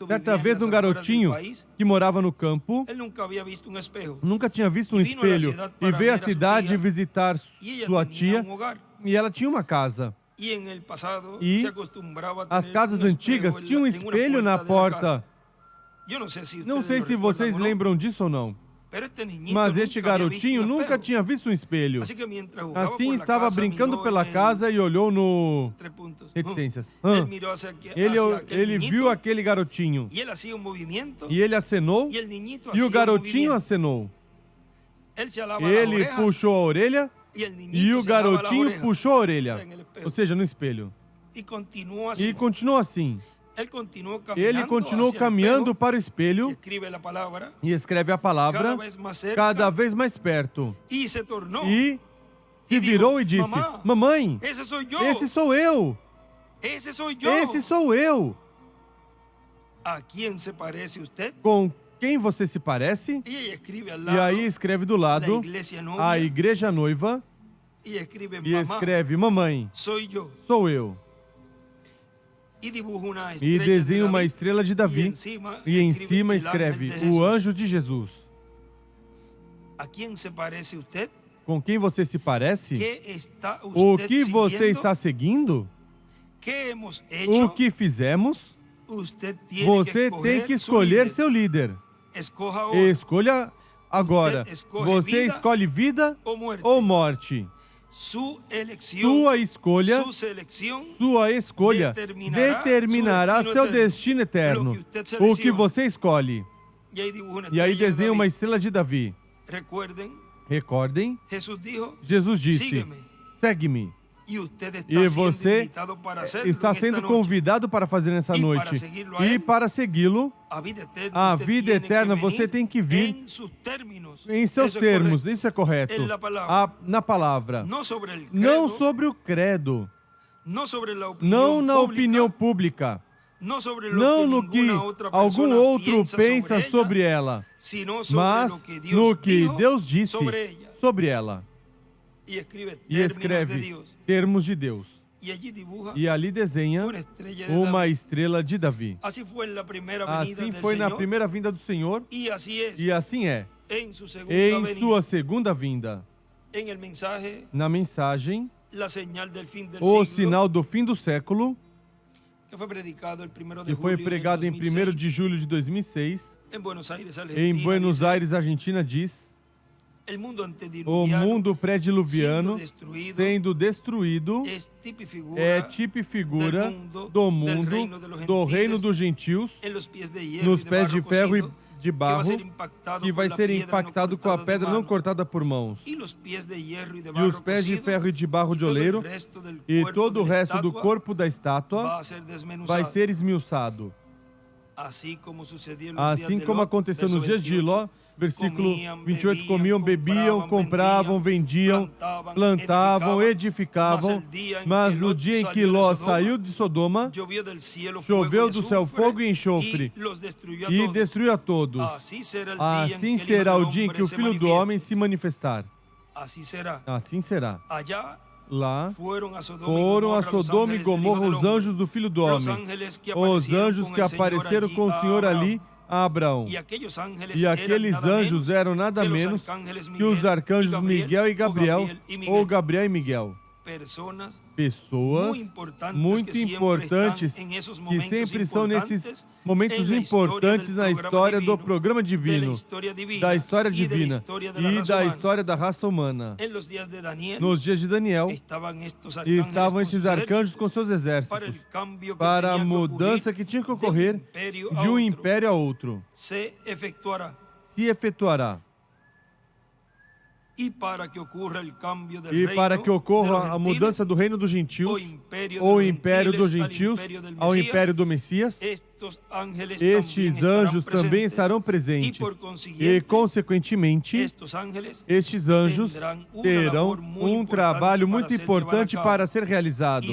Certa vez um garotinho que morava no campo nunca tinha visto um espelho e veio à cidade visitar sua tia, e ela tinha uma casa. E as casas antigas tinham um espelho na porta. Não sei se vocês lembram disso ou não, mas este garotinho nunca tinha visto um espelho. Assim estava brincando pela casa e olhou no... Reticências. Ele viu aquele garotinho. E ele acenou, e o garotinho acenou. Ele puxou a orelha, e o garotinho puxou a orelha. Ou seja, no espelho. E continuou assim. Ele continuou caminhando para o espelho e escreve a palavra cada vez mais perto. E se virou e disse: Mamãe, esse sou eu. Esse sou eu. Com quem você se parece? E aí escreve do lado a igreja noiva e escreve: Mamãe, sou eu. E desenha uma estrela de Davi e em cima escreve: o anjo de Jesus. Com quem você se parece? O que você está seguindo? O que fizemos? Você tem que escolher seu líder. Escolha agora. Você escolhe vida ou morte? Sua escolha determinará seu destino eterno. O que você escolhe. E aí desenha uma estrela de Davi. Recordem, Jesus disse: segue-me. E você está sendo convidado para fazer nessa noite. E para segui-lo, a vida eterna você tem que vir em seus termos. Isso é correto. Na palavra. Não sobre o credo. Não na opinião pública. Não no que algum outro pensa sobre ela, mas no que Deus disse sobre ela. E escreve termos de Deus. E ali desenha uma estrela de Davi. Assim foi na primeira vinda do Senhor. E assim é em sua segunda vinda. Na mensagem, o sinal do fim do século, que foi pregado em 1º de julho de 2006, em Buenos Aires, Argentina, diz: el mundo o antediluviano mundo pré-diluviano sendo destruído sendo destruído é tipo e figura do mundo, do reino dos gentios, en los pies de hierro nos y de pés barro de ferro e cocido, de barro, que vai ser impactado com a pedra não cortada por mãos. y los pies de hierro y de E barro os pés de cocido, ferro e de barro de oleiro, e todo o resto do corpo da estátua va a ser desmenuzado. vai ser esmiuçado. Assim como sucedeu nos dias Assim de como Ló, aconteceu verso nos dias de 28, Ló, versículo comiam, 28, comiam, bebiam, compravam, vendiam, plantavam, edificavam, mas no dia em que Ló saiu de Sodoma, choveu del cielo choveu do céu azufre, fogo e enxofre, e los destruyó a e todos. destruiu a todos. Assim será Assim será o dia em que o Filho do Homem se manifestar. Assim será. Assim será. Allá Lá foram a Sodoma e Gomorra os anjos do Filho do Homem, os anjos que apareceram com o Senhor ali a Abraão. E aqueles E aqueles anjos eram nada menos que os arcanjos Miguel e Gabriel, ou Gabriel e Miguel. Pessoas muito importantes que sempre são nesses momentos importantes na história do programa divino, da história divina e da história da raça humana. Nos dias de Daniel, estavam esses arcanjos com seus exércitos para a mudança que tinha que ocorrer de um império a outro. Se efetuará. E para que ocorra a mudança do reino dos gentios, ou império dos gentios, ao império do Messias, estes anjos também estarão presentes. E, consequentemente, estes anjos terão um trabalho muito importante para ser realizado.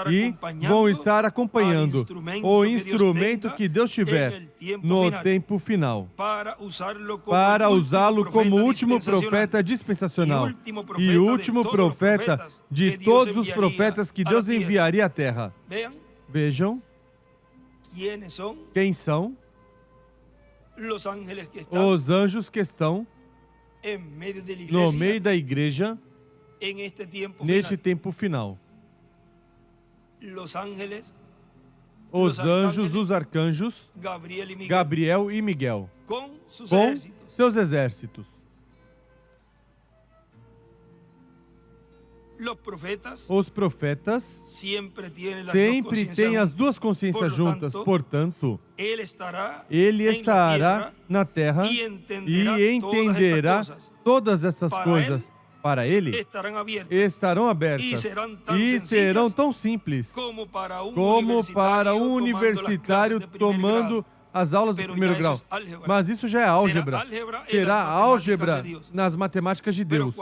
E vão estar acompanhando o instrumento que Deus tiver no tempo final, para usá-lo como último profeta dispensacional e último profeta de todos os profetas que Deus enviaria à terra. Vejam quem são os anjos que estão no meio da igreja neste tempo final. Os anjos, os arcanjos, Gabriel e Miguel, com seus exércitos. Os profetas sempre têm as duas consciências juntas, portanto, ele estará na terra e entenderá todas essas coisas. Para ele, estarão abertas e serão tão simples como para um universitário tomando as aulas do primeiro grau. Mas isso já é álgebra. Será álgebra nas matemáticas de Deus.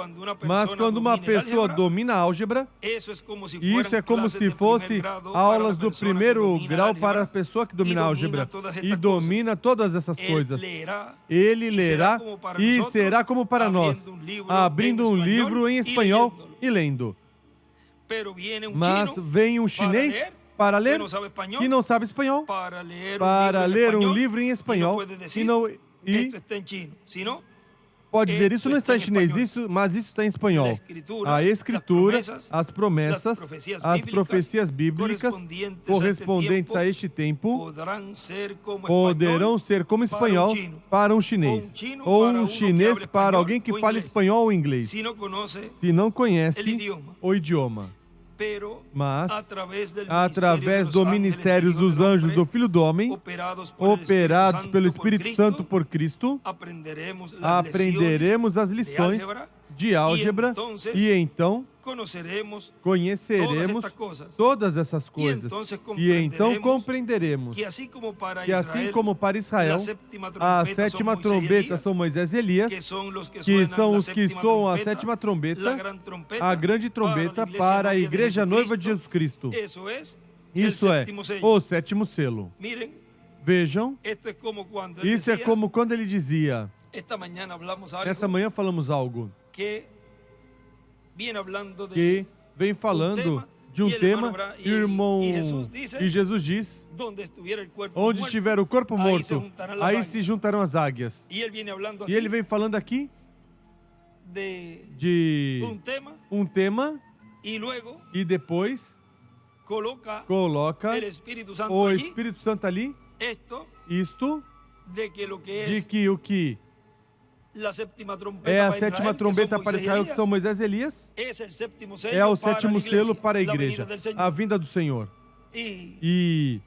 Mas quando uma pessoa domina a álgebra, isso é como se fosse aulas do primeiro grau para a pessoa que domina a álgebra e domina todas essas coisas. Ele lerá e será como para nós, abrindo um livro em espanhol e lendo. Mas vem um chinês para ler, que não sabe espanhol, para ler um livro em espanhol, pode dizer, isso não está em chinês, mas isso está em espanhol. A escritura, as promessas, as profecias bíblicas correspondentes a este tempo poderão ser como espanhol para um chinês, ou um chinês para alguém que fala espanhol ou inglês, se não conhece o idioma. Mas, através do ministério dos anjos do Filho do Homem, operados pelo Espírito Santo por Cristo, aprenderemos as lições de álgebra e então conheceremos todas essas coisas. E então compreenderemos que assim como para Israel, a sétima trombeta são Moisés e Elias, que são os que soam a sétima trombeta, a grande trombeta para a igreja noiva de Jesus Cristo. Isso é o sétimo selo. Vejam, isso é como quando ele dizia, essa manhã falamos algo que vem falando de um tema, irmão, e Jesus diz, onde estiver o corpo morto, aí se juntarão as águias. E ele vem falando aqui de um tema e depois coloca o Espírito Santo ali, isto, de que o que La séptima trompeta É a para sétima Israel, que trombeta son para Moisés y Israel, que Elías. são Moisés e Elias. Es el séptimo sello É o para sétimo la iglesia, selo para a la igreja, venida del Señor. a vinda do Senhor. Y E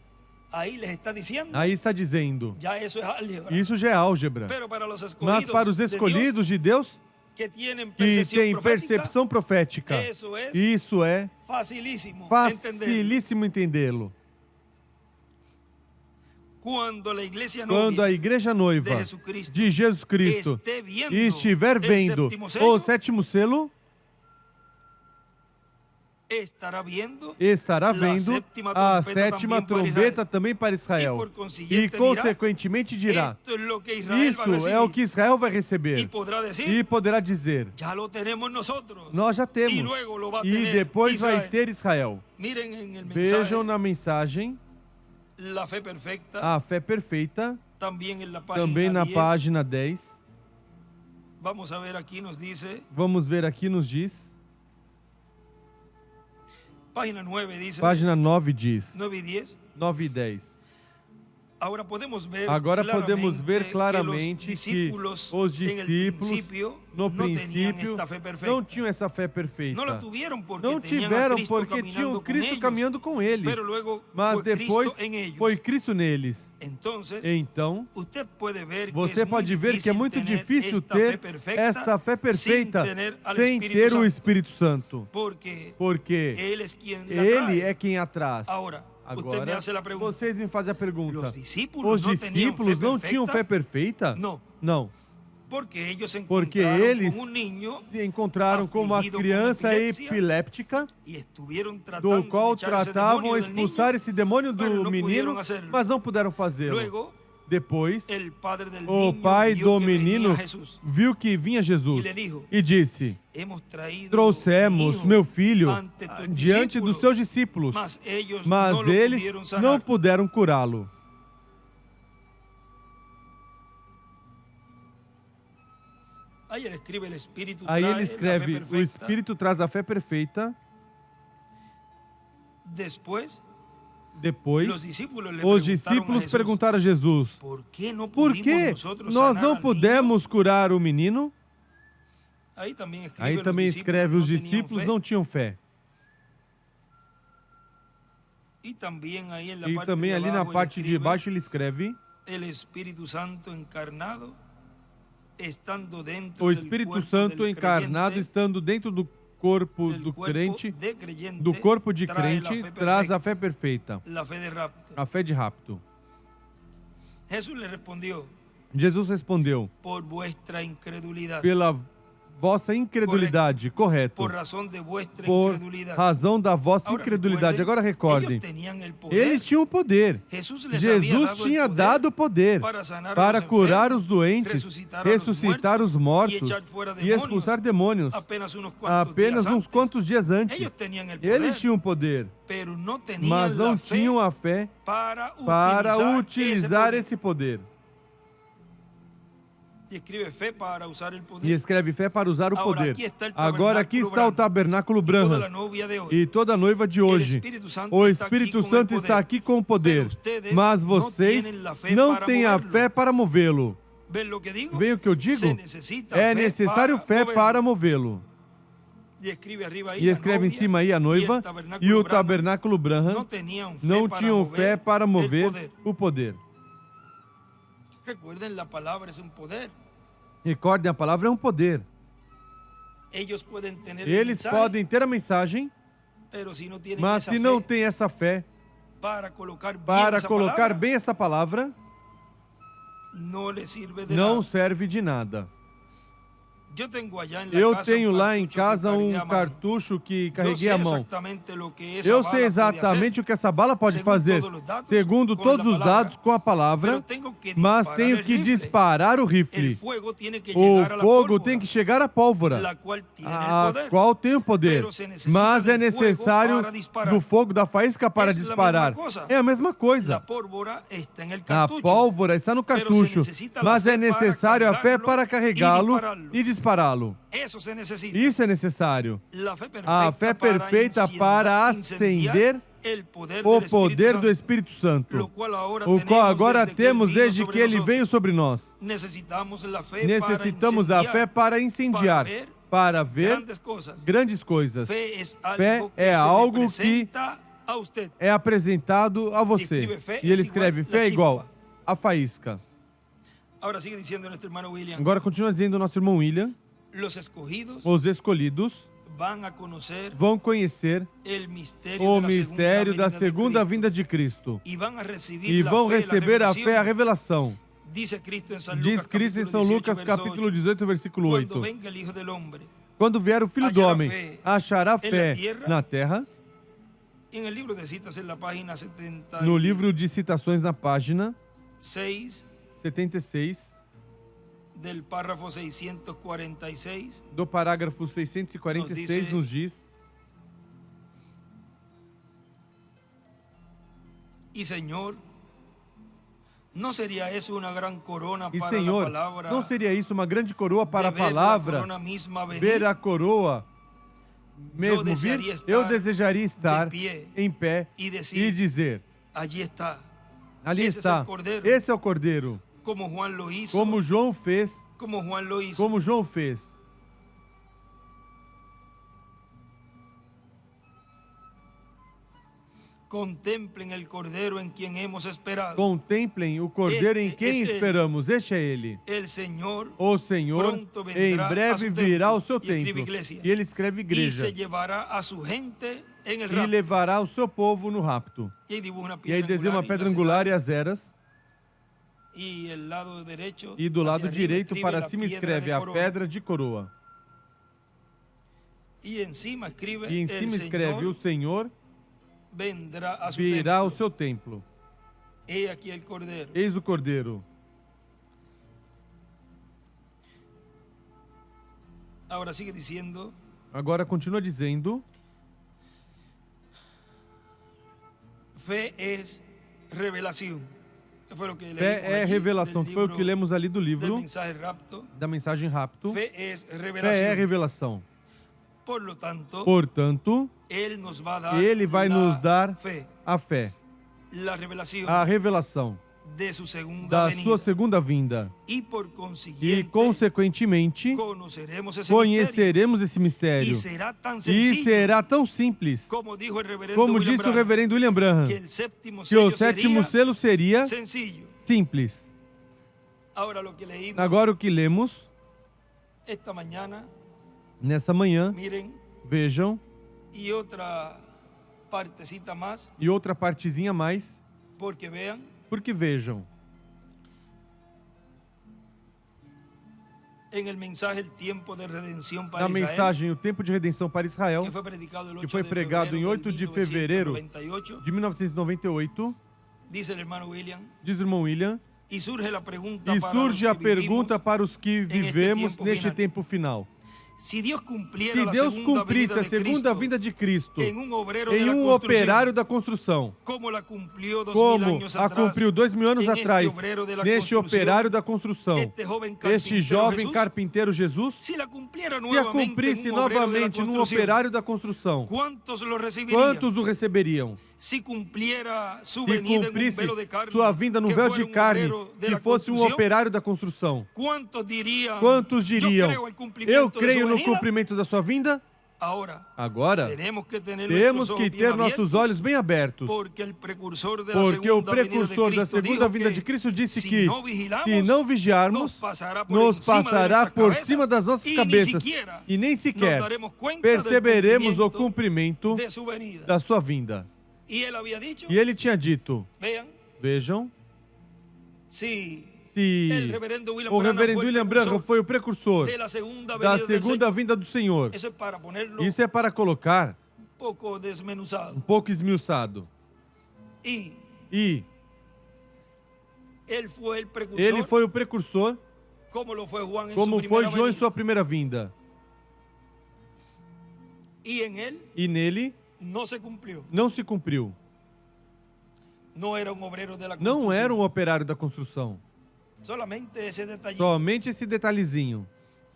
ahí les está diciendo, aí está dizendo, ya eso es álgebra. isso já é álgebra. Pero para los Mas escogidos para os de Dios, escolhidos de Deus, que tienen que percepción têm profética, percepção profética, eso es isso é facilísimo entender. facilíssimo entendê-lo. Quando a igreja Quando novia a igreja noiva de Jesus Cristo estiver vendo o sétimo selo, estará vendo a sétima trombeta também para Israel. E, consequentemente, dirá, isto é o que Israel vai receber. E poderá dizer, nós já temos. E depois vai ter Israel. Vejam na mensagem a fé perfeita, também na página 10. Vamos ver aqui, nos diz. Página 9 diz. 9 e 10. Agora podemos ver claramente que os discípulos, no princípio, não tinham essa fé perfeita. Não tiveram porque tinham Cristo caminhando com eles. Mas depois foi Cristo neles. Então, você pode ver que é muito difícil ter essa fé perfeita sem ter o Espírito Santo. Porque Ele é quem atrás. Agora, vocês me fazem a pergunta. Os discípulos não tinham fé perfeita? Não. Porque eles se encontraram com uma criança epiléptica, do qual tratavam expulsar esse demônio do menino, mas não puderam fazê-lo. Depois, o pai do menino viu que vinha Jesus e disse: trouxemos meu filho diante dos seus discípulos, mas eles não puderam curá-lo. Aí ele escreve, o Espírito traz a fé perfeita. Depois, os discípulos perguntaram a Jesus: por que nós não pudemos curar o menino? Aí também escreve, os discípulos não tinham fé. E também ali na parte de baixo ele escreve: o Espírito Santo encarnado estando dentro do corpo do crente, do corpo de crente, traz a fé perfeita, a fé de rapto. Jesus respondeu: pela vossa incredulidade, correto. Por razão da vossa incredulidade. Agora recordem, eles tinham o poder. Jesus tinha dado o poder para curar os doentes, ressuscitar os mortos e expulsar demônios. Apenas uns quantos dias antes, eles tinham o poder, mas não tinham a fé para utilizar esse poder. E escreve fé para usar o poder. Agora aqui está o tabernáculo Branham e toda a noiva de hoje. O Espírito Santo está aqui com o poder, mas vocês não têm a fé para movê-lo. Vem o que eu digo? É necessário fé para movê-lo. E escreve em cima aí a noiva e o tabernáculo Branham não tinham fé para mover o poder. Recordem, a palavra é um poder. Eles podem ter a mensagem, mas se não tem essa fé para colocar bem essa palavra, não serve de nada. Eu tenho lá em casa um cartucho que carreguei à mão. Eu sei exatamente o que essa bala pode fazer, segundo todos os dados, com a palavra, mas tenho que disparar o rifle. O fogo tem que chegar à pólvora, a qual tem o poder, mas é necessário do fogo da faísca para disparar. É a mesma coisa. A pólvora está no cartucho, mas é necessário a fé para carregá-lo e disparar dispará-lo. Eso se necesita. Isso é necessário. A A fé perfeita para acender o poder do Espírito Santo, o qual agora temos desde que ele veio sobre nós. Necessitamos a fé para incendiar, para ver grandes coisas. Fé é algo que é apresentado a você. E ele escreve: fé é igual a faísca. Agora continua dizendo o nosso irmão William: os escolhidos vão conhecer o mistério da segunda vinda de Cristo e vão receber a fé, a revelação. Diz Cristo em São Lucas capítulo 18, versículo 8: quando vier o Filho do Homem, achará fé na terra? No livro de citações na página 76, del párrafo 646, do parágrafo 646, nos diz: e Senhor, não seria isso uma grande corona e para Senhor, a palavra? não seria isso uma grande coroa para a de ver palavra? corona misma venir? Ver a coroa mesmo desejaria vir? estar Eu desejaria estar de em pé e e dizer: allí está. ali Esse está, é o Cordeiro. esse é o Cordeiro. Como Juan lo hizo, Como João fez, como Juan lo hizo. como João fez. Contemplem el Cordeiro en quien hemos esperado. Contemplem o Cordeiro em quem Este é ele. esperamos. Este é ele. El Señor O Senhor pronto vendrá em a breve su virá ao templo seu e escreve templo. igreja. E ele escreve y igreja. se llevará a su gente en el E rapto. levará o seu povo no rapto. Y ahí dibuja una E aí piedra desenha uma angular pedra y las angular e edades. as eras. Y el lado derecho, E do lado hacia arriba, direito escribe para la cima piedra escreve de a coroa. pedra de coroa. Y encima escribe: E em el cima escreve: o Señor Senhor vendrá a su virá ao templo. seu templo. He aquí el Cordero. Eis o Cordeiro. Ahora sigue diciendo: Agora continua dizendo: fe es revelación. Que fue lo que fé leímos é allí revelação, del que foi o que libro lemos ali do del livro mensaje rapto. da mensagem rapto. Fe es Fé é revelación. revelação. Por lo tanto, Portanto, Él nos va a dar ele vai la nos dar fe, a fé, la revelación a revelação de su segunda da venida. sua segunda vinda. Y por E, consiguiente, consequentemente, conoceremos esse conheceremos esse mistério. mistério. Y será tan E sencillo, será tão simples, como dijo el reverendo como William disse o Branham, reverendo William Branham, que el séptimo que sello o sétimo sería selo seria sencillo. simples. Ahora lo que leímos Agora o que lemos esta mañana, nessa manhã, miren, vejam, y otra partecita más, e outra partezinha a mais, porque vean, porque vejam, en el mensaje El tiempo de redención na para Israel, mensagem O Tempo de Redenção para Israel, que fue predicado el 8 que foi de pregado em febrero 8 del de fevereiro 1998, de 1998, dice el hermano William, diz o irmão William, y surge la pregunta e para surge los a que vivimos, pergunta para os que vivemos tempo neste final. tempo final. si Dios cumpliera Se la Deus segunda cumprisse venida a de segunda Cristo vinda de Cristo en un obrero em de la um construcción, operário da construção, como la cumplió 2000 como años a atrás, cumpriu 2000 anos en este atrás, obrero de la neste construcción, operário da construção, este joven este carpintero jovem Jesús, carpinteiro Jesus, si la cumpliera se a nuevamente cumprisse en un obrero de la novamente num construcción, operário da construção, ¿cuántos lo recibirían? quantos o receberiam? Si cumpliera su Se venida en un cumprisse velo de carne, sua vinda no que véu fuera de un carne, obrero de que la fosse um construcción, operário da construção, ¿cuántos dirían? quantos Yo diriam: creo el cumplimiento eu de creio su no venida. cumprimento da sua vinda? Ahora, Agora, tenemos que tener temos nuestros que ojos ter bien nossos abiertos, olhos bem abertos, porque el precursor de la porque o segunda venida de precursor da Cristo segunda dijo vinda que de Cristo disse si que, no vigilamos, se não vigiarmos, nos passará por nos encima de passará nuestras por cabezas, cima das nossas y cabeças, ni siquiera e nem nos sequer daremos cuenta perceberemos del o cumprimento de su venida. da sua vinda. Y él había dicho, E ele tinha dito, vean, vejam, si se el reverendo William o Branham reverendo fue el William precursor Branham foi o precursor de la segunda da venida del segunda Señor, vinda do Senhor, eso es para ponerlo isso é para colocar un poco desmenuzado. pouco esmiuçado. Y E él fue el precursor, ele foi o precursor, como lo fue Juan en como su foi primera João em venida. sua primeira vinda. Y en él E nele no se cumplió. não se cumpriu. No era un obrero de la Não construcción. era um operário da construção. Solamente ese detallito. Somente esse detalhezinho.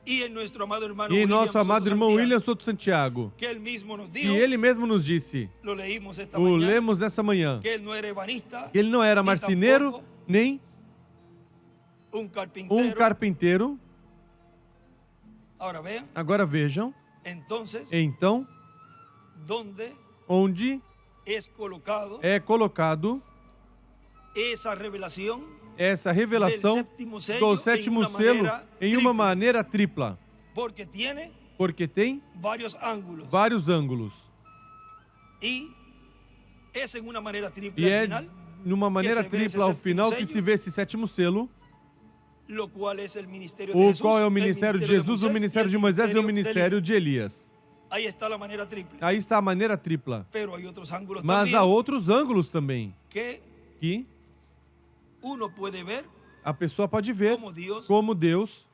Y en nuestro amado hermano E William nosso amado Soto irmão Santiago, William Soto Santiago, que él mismo nos que dijo, ele mesmo nos disse, lo leímos esta o mañana, lemos nessa manhã, que él no era ebanista, que ele não era ni marceneiro, tampoco nem un carpintero. carpinteiro. Ahora vean, Agora vejam, entonces, então, ¿dónde onde es colocado é colocado esa revelación essa revelação del séptimo sello do en sétimo una selo manera em triple? uma maneira tripla? Porque tiene Porque tem varios ángulos. vários ângulos. Y es en una manera triple E al é final, numa maneira se vê esse tripla ao sétimo final que sello, se vê esse sétimo selo, lo cual es el ministerio de o Jesús, qual é o el ministério de ministerio Jesus, o Moisés ministério y de el Moisés e o ministerio de ministério de Elias. Elías. Ahí está la manera triple. Aí está a maneira tripla. Pero hay otros ángulos Mas también há outros ângulos também, que que uno puede ver a pessoa pode ver como Dios como Deus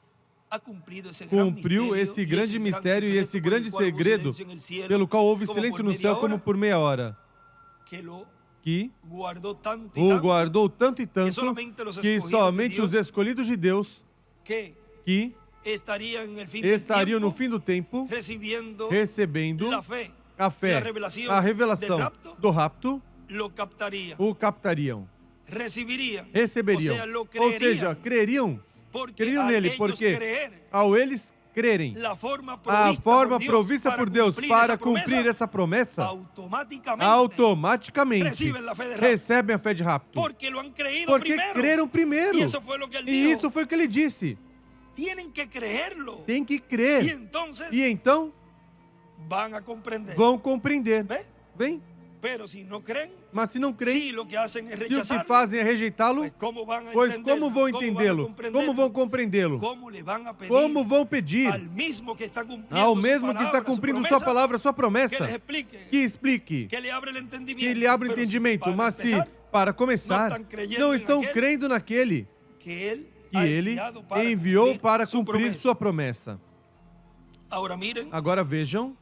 ha cumplido ese gran cumpriu misterio esse y grande mistério e esse secreto por el grande cual hubo segredo silencio en el cielo, pelo qual houve como silêncio por no media céu hora, como por meia hora, que lo que guardó tanto y o tanto guardou tanto e tanto solamente los que escogidos de somente Dios os escolhidos de Deus que que estarían en el fin estariam del no fim do tempo tiempo recibendo recebendo la fe, a fé, la revelación a revelação del rapto, do rapto, lo captarían, o captariam, recibirían, receberiam. o sea, lo Ou creerían, seja, creriam, porque creriam al nele, ellos porque creer ao eles crerem, la forma a forma provista para por Deus cumplir para esa promesa, cumprir essa promessa, automáticamente automaticamente recibem a fé de rapto. recebem a fé de rapto. Porque lo han creído Porque primero. creram primeiro. Y eso fue lo que él E dijo. isso foi o que ele disse. Tienen que creerlo. Tem que Y crer. entonces E então van a comprender. vão compreender. ¿Ve? Vem? Pero si no creen, Mas se não creem, si lo que hacen es se o que rechazar, fazem é rejeitá-lo, pues ¿cómo van a pois entenderlo? como vão ¿Cómo van a entendê-lo? comprenderlo? Como vão compreendê-lo? ¿Cómo le van a pedir Como vão pedir al mismo que está cumpliendo ao su mesmo que palabra, está cumprindo su sua promesa, palavra, sua que promessa, les explique, que explique, que le abre el entendimiento? que ele abra o Pero si entendimento. para Mas se, empezar, para começar, não estão crendo não em estão aquele crendo naquele que él que ha ele enviado para enviou cumplir para su cumprir promesa. sua promessa. Ahora miren, Agora vejam,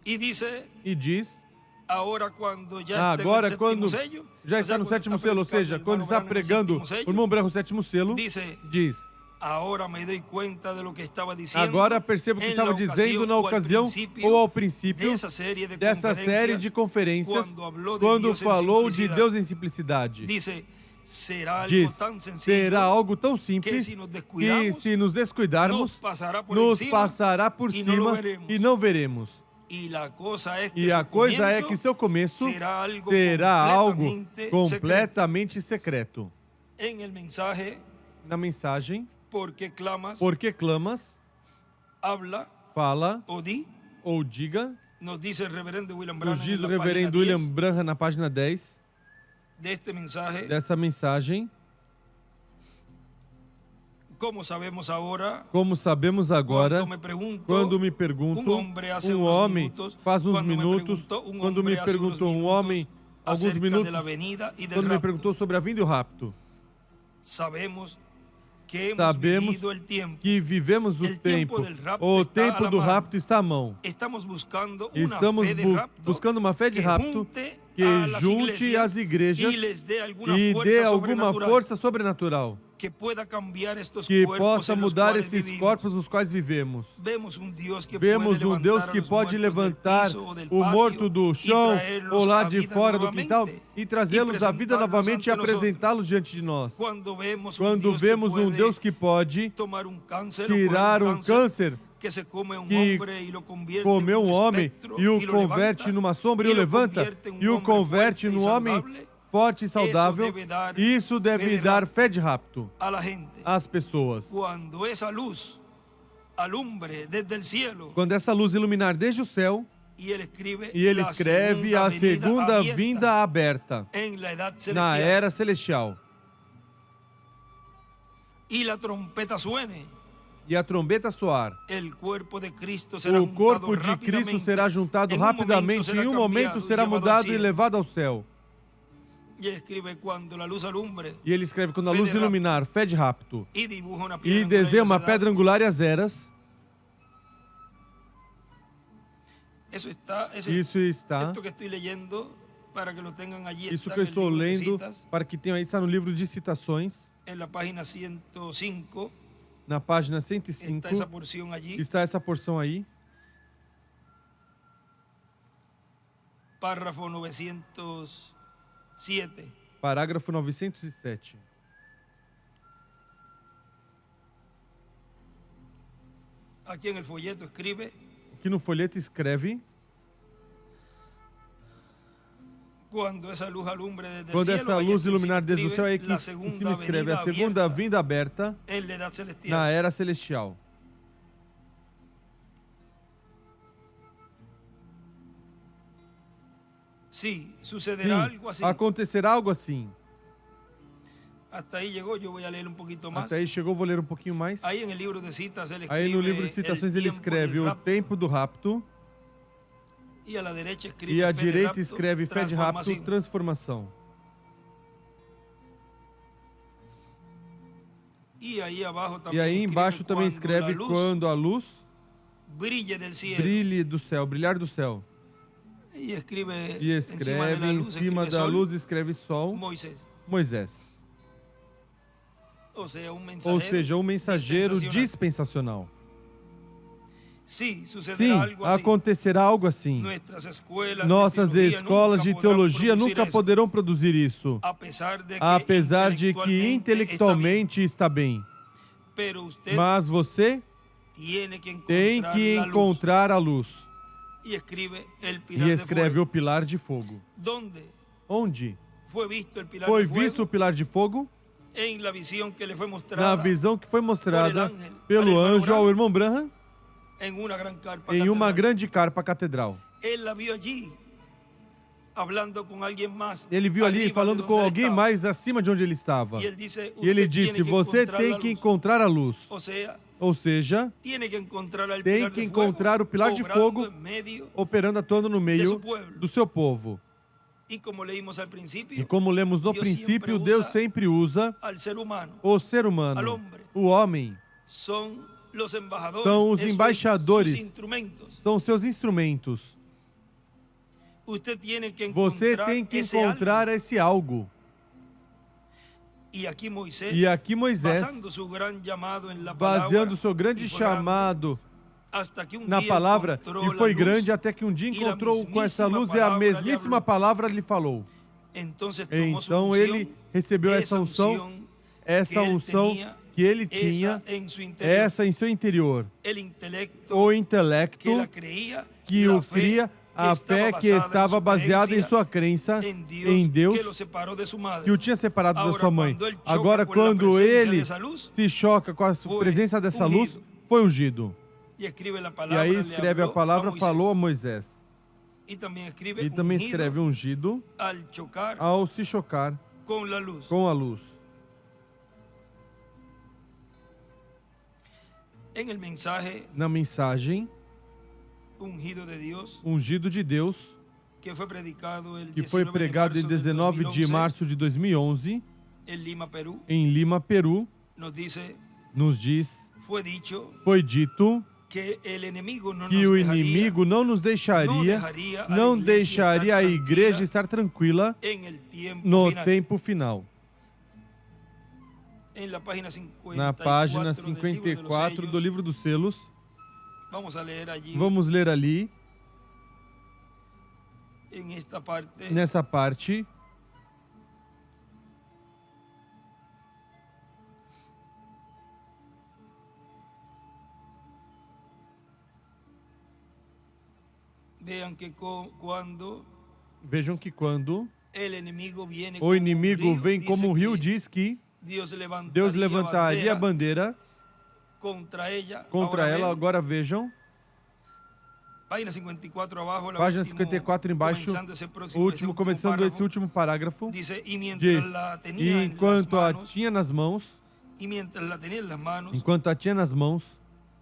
y dice, e diz, ahora cuando ya está en el agora séptimo quando sello, já o está sea, no cuando sétimo está selo, ou predicando seja, el quando hermano está Branham el pregando séptimo sello, o irmão Branham o sétimo selo, dice, diz, ahora me doy cuenta de lo que estaba diciendo agora percebo o que en estava la dizendo na ocasión o al ocasião principio ou ao princípio dessa série de de conferências, conferências, quando falou de quando Deus em falou de simplicidade. Deus em simplicidade. Dice, será algo Diz, tan sencillo será algo tão que simples se nos que descuidamos, se nos descuidarmos, nos pasará por nos encima passará por e não lo cima veremos. e não veremos. Y la cosa es que E a su coisa é comienzo que seu começo será algo será algo completamente completamente secreto. en el mensaje, Na mensagem, porque clamas, porque clamas, habla fala o di, ou diga, nos dice el reverendo William Branham nos diz en o la reverendo página William 10 Branham na página 10 de este mensaje. dessa mensagem. Como sabemos ahora, Como sabemos agora, quando me pergunto, um homem faz uns minutos, quando me perguntou um homem, alguns minutos, quando me perguntou sobre a vinda e o rapto. sabemos que Sabemos que vivemos o tempo do rapto está à mão. Estamos buscando buscando uma fé de rapto que junte as igrejas e dê alguma força sobrenatural que pueda cambiar estos que cuerpos possa en los mudar cuales esses vivimos. corpos nos quais vivemos. Vemos um Deus que Pode levantar o morto do chão ou lá de fora do quintal e trazê-los à vida novamente e apresentá-los diante de nós. Quando vemos um Deus que pode tirar um câncer que se come um que homem e lo convierte comeu em um homem espectro, e o converte numa sombra e o levanta e o converte num homem forte e saudável. Isso deve dar fé de rapto às pessoas. Quando essa luz iluminar desde o céu, e ele escreve a segunda vinda aberta na era celestial. E a trompeta suene. E a trombeta soar, o corpo de Cristo será juntado rapidamente, em um momento será mudado e levado ao céu. E ele escreve, quando a luz iluminar, fé de rapto, e desenha uma pedra angular e as eras. Isso que eu estou lendo, para que tenham aí, está no livro de citações, na página 105, Na página 105 está esa porción allí, está essa porção aí. párrafo 907. Parágrafo 907. Aquí en el folleto escribe: Aqui no folheto escreve: quando essa luz alumbre desde quando el cielo, essa aí luz aqui em iluminar cima desde o céu, aí escribe aqui la em cima segunda escreve a venida segunda abierta vinda aberta en la edad celestial. na era celestial. Sí, sucederá Sim, algo así. acontecerá algo assim. Hasta ahí llegó, yo voy a leer un poquito más. Até aí chegou, vou ler um pouquinho mais. Ahí en el libro de citas él escribe Aí no livro de citações el ele tiempo escreve del o rapto, tempo do rapto y a la derecha escribe e à fe de direita rapto, escreve fé de rapto, transformación. transformação. Y ahí abajo E también aí escribe embaixo também cuando escreve la luz quando a luz brille del cielo. brilhe do céu, brilhar do céu. Y escribe E encima de escreve la em luz, cima escribe da sol, luz, escreve sol, Moisés. Moisés. O sea, un Ou mensajero, seja, um mensageiro dispensacional. dispensacional. Sí, sucederá Sim, algo así. acontecerá algo assim. Nuestras escuelas de Nossas teología escolas nunca de podrán teologia producir nunca eso, poderão produzir isso, apesar de que intelectualmente está bem. pero usted Mas você tiene que tem encontrar que la luz. encontrar a luz. Y escribe el pilar E de escreve fuego. o pilar de fogo. ¿Dónde Onde fue visto el pilar foi de fuego? visto o pilar de fogo? En la visión que le fue Na mostrada visão que foi mostrada por el ángel pelo al hermano anjo ao Branham irmão Branham en una gran carpa em uma catedral. grande carpa catedral. Él la vio allí, hablando con alguien más. Ele viu ali arriba de falando donde com él alguém estaba. mais acima de onde ele estava. Y él dice, E ele "Usted disse: tiene que você encontrar tem la que luz". encontrar a luz. O sea, Ou seja, tiene que encontrar al tem pilar que de fuego, encontrar o pilar de obrando fogo, en medio. operando, atuando no de meio su pueblo. do seu povo. Y como leímos al principio, E como lemos no Deus princípio, sempre Deus usa sempre usa al ser humano, o ser al humano, hombre. o homem. son los embajadores, São os eso es, embaixadores. sus instrumentos. São seus instrumentos. Usted tiene que Você encontrar tem que ese encontrar algo. esse algo. Y aquí Moisés, E aqui Moisés, basando su gran llamado en la palabra, baseando seu grande y fue grande, chamado hasta que na día palavra, encontró e la foi luz, grande até que um dia e a encontrou com essa mesmíssima luz e a palavra lhe mesmíssima falou. palavra lhe falou. Entonces tomó su Então unción, ele recebeu essa unção, essa unção que ele tinha, esa en su interior, essa em seu interior. el intelecto O intelecto que la creía, que la o cria, a fé que estava baseada em sua crença em Deus, que lo separó de su madre. que o tinha separado da Agora, sua mãe. quando ele choca Agora, com a quando presença ele dessa luz, se choca com a foi presença dessa luz, ungido. foi ungido. Y escribe la E palabra, aí le escreve a habló palavra, Moisés. falou a Moisés. Y también escribe E também ungido escreve ungido al chocar ao se chocar con la luz. com a luz. En el mensaje Na mensagem, ungido de Dios, ungido de Deus, que foi predicado el que foi 19 de pregado em marzo del 19 de 2011 março de 2011, en Lima, Perú, em Lima, Peru, nos dice, nos diz, fue dicho foi dito que el enemigo no que nos o dejaría, inimigo não nos deixaria, não deixaria a igreja estar tranquila en el tiempo no final. tempo final. En la página 54 Na página del libro de los 54 do sellos, livro dos selos, vamos a leer allí vamos ler ali, en esta parte. nessa parte, Vean que cuando vejam que quando el enemigo viene o como un inimigo río, vem dice como um rio, que diz que Deus Deus levantaria a bandeira bandeira contra ella. contra Ahora ela. vean, Agora vejam, página 54 abajo, la página último, 54 embaixo, comenzando ese o próximo, ese último, último começando párrafo, esse último parágrafo, dice, y mientras diz: la e tenía en las enquanto a manos, tinha nas mãos, y mientras la tenía en las manos, enquanto a tinha nas mãos,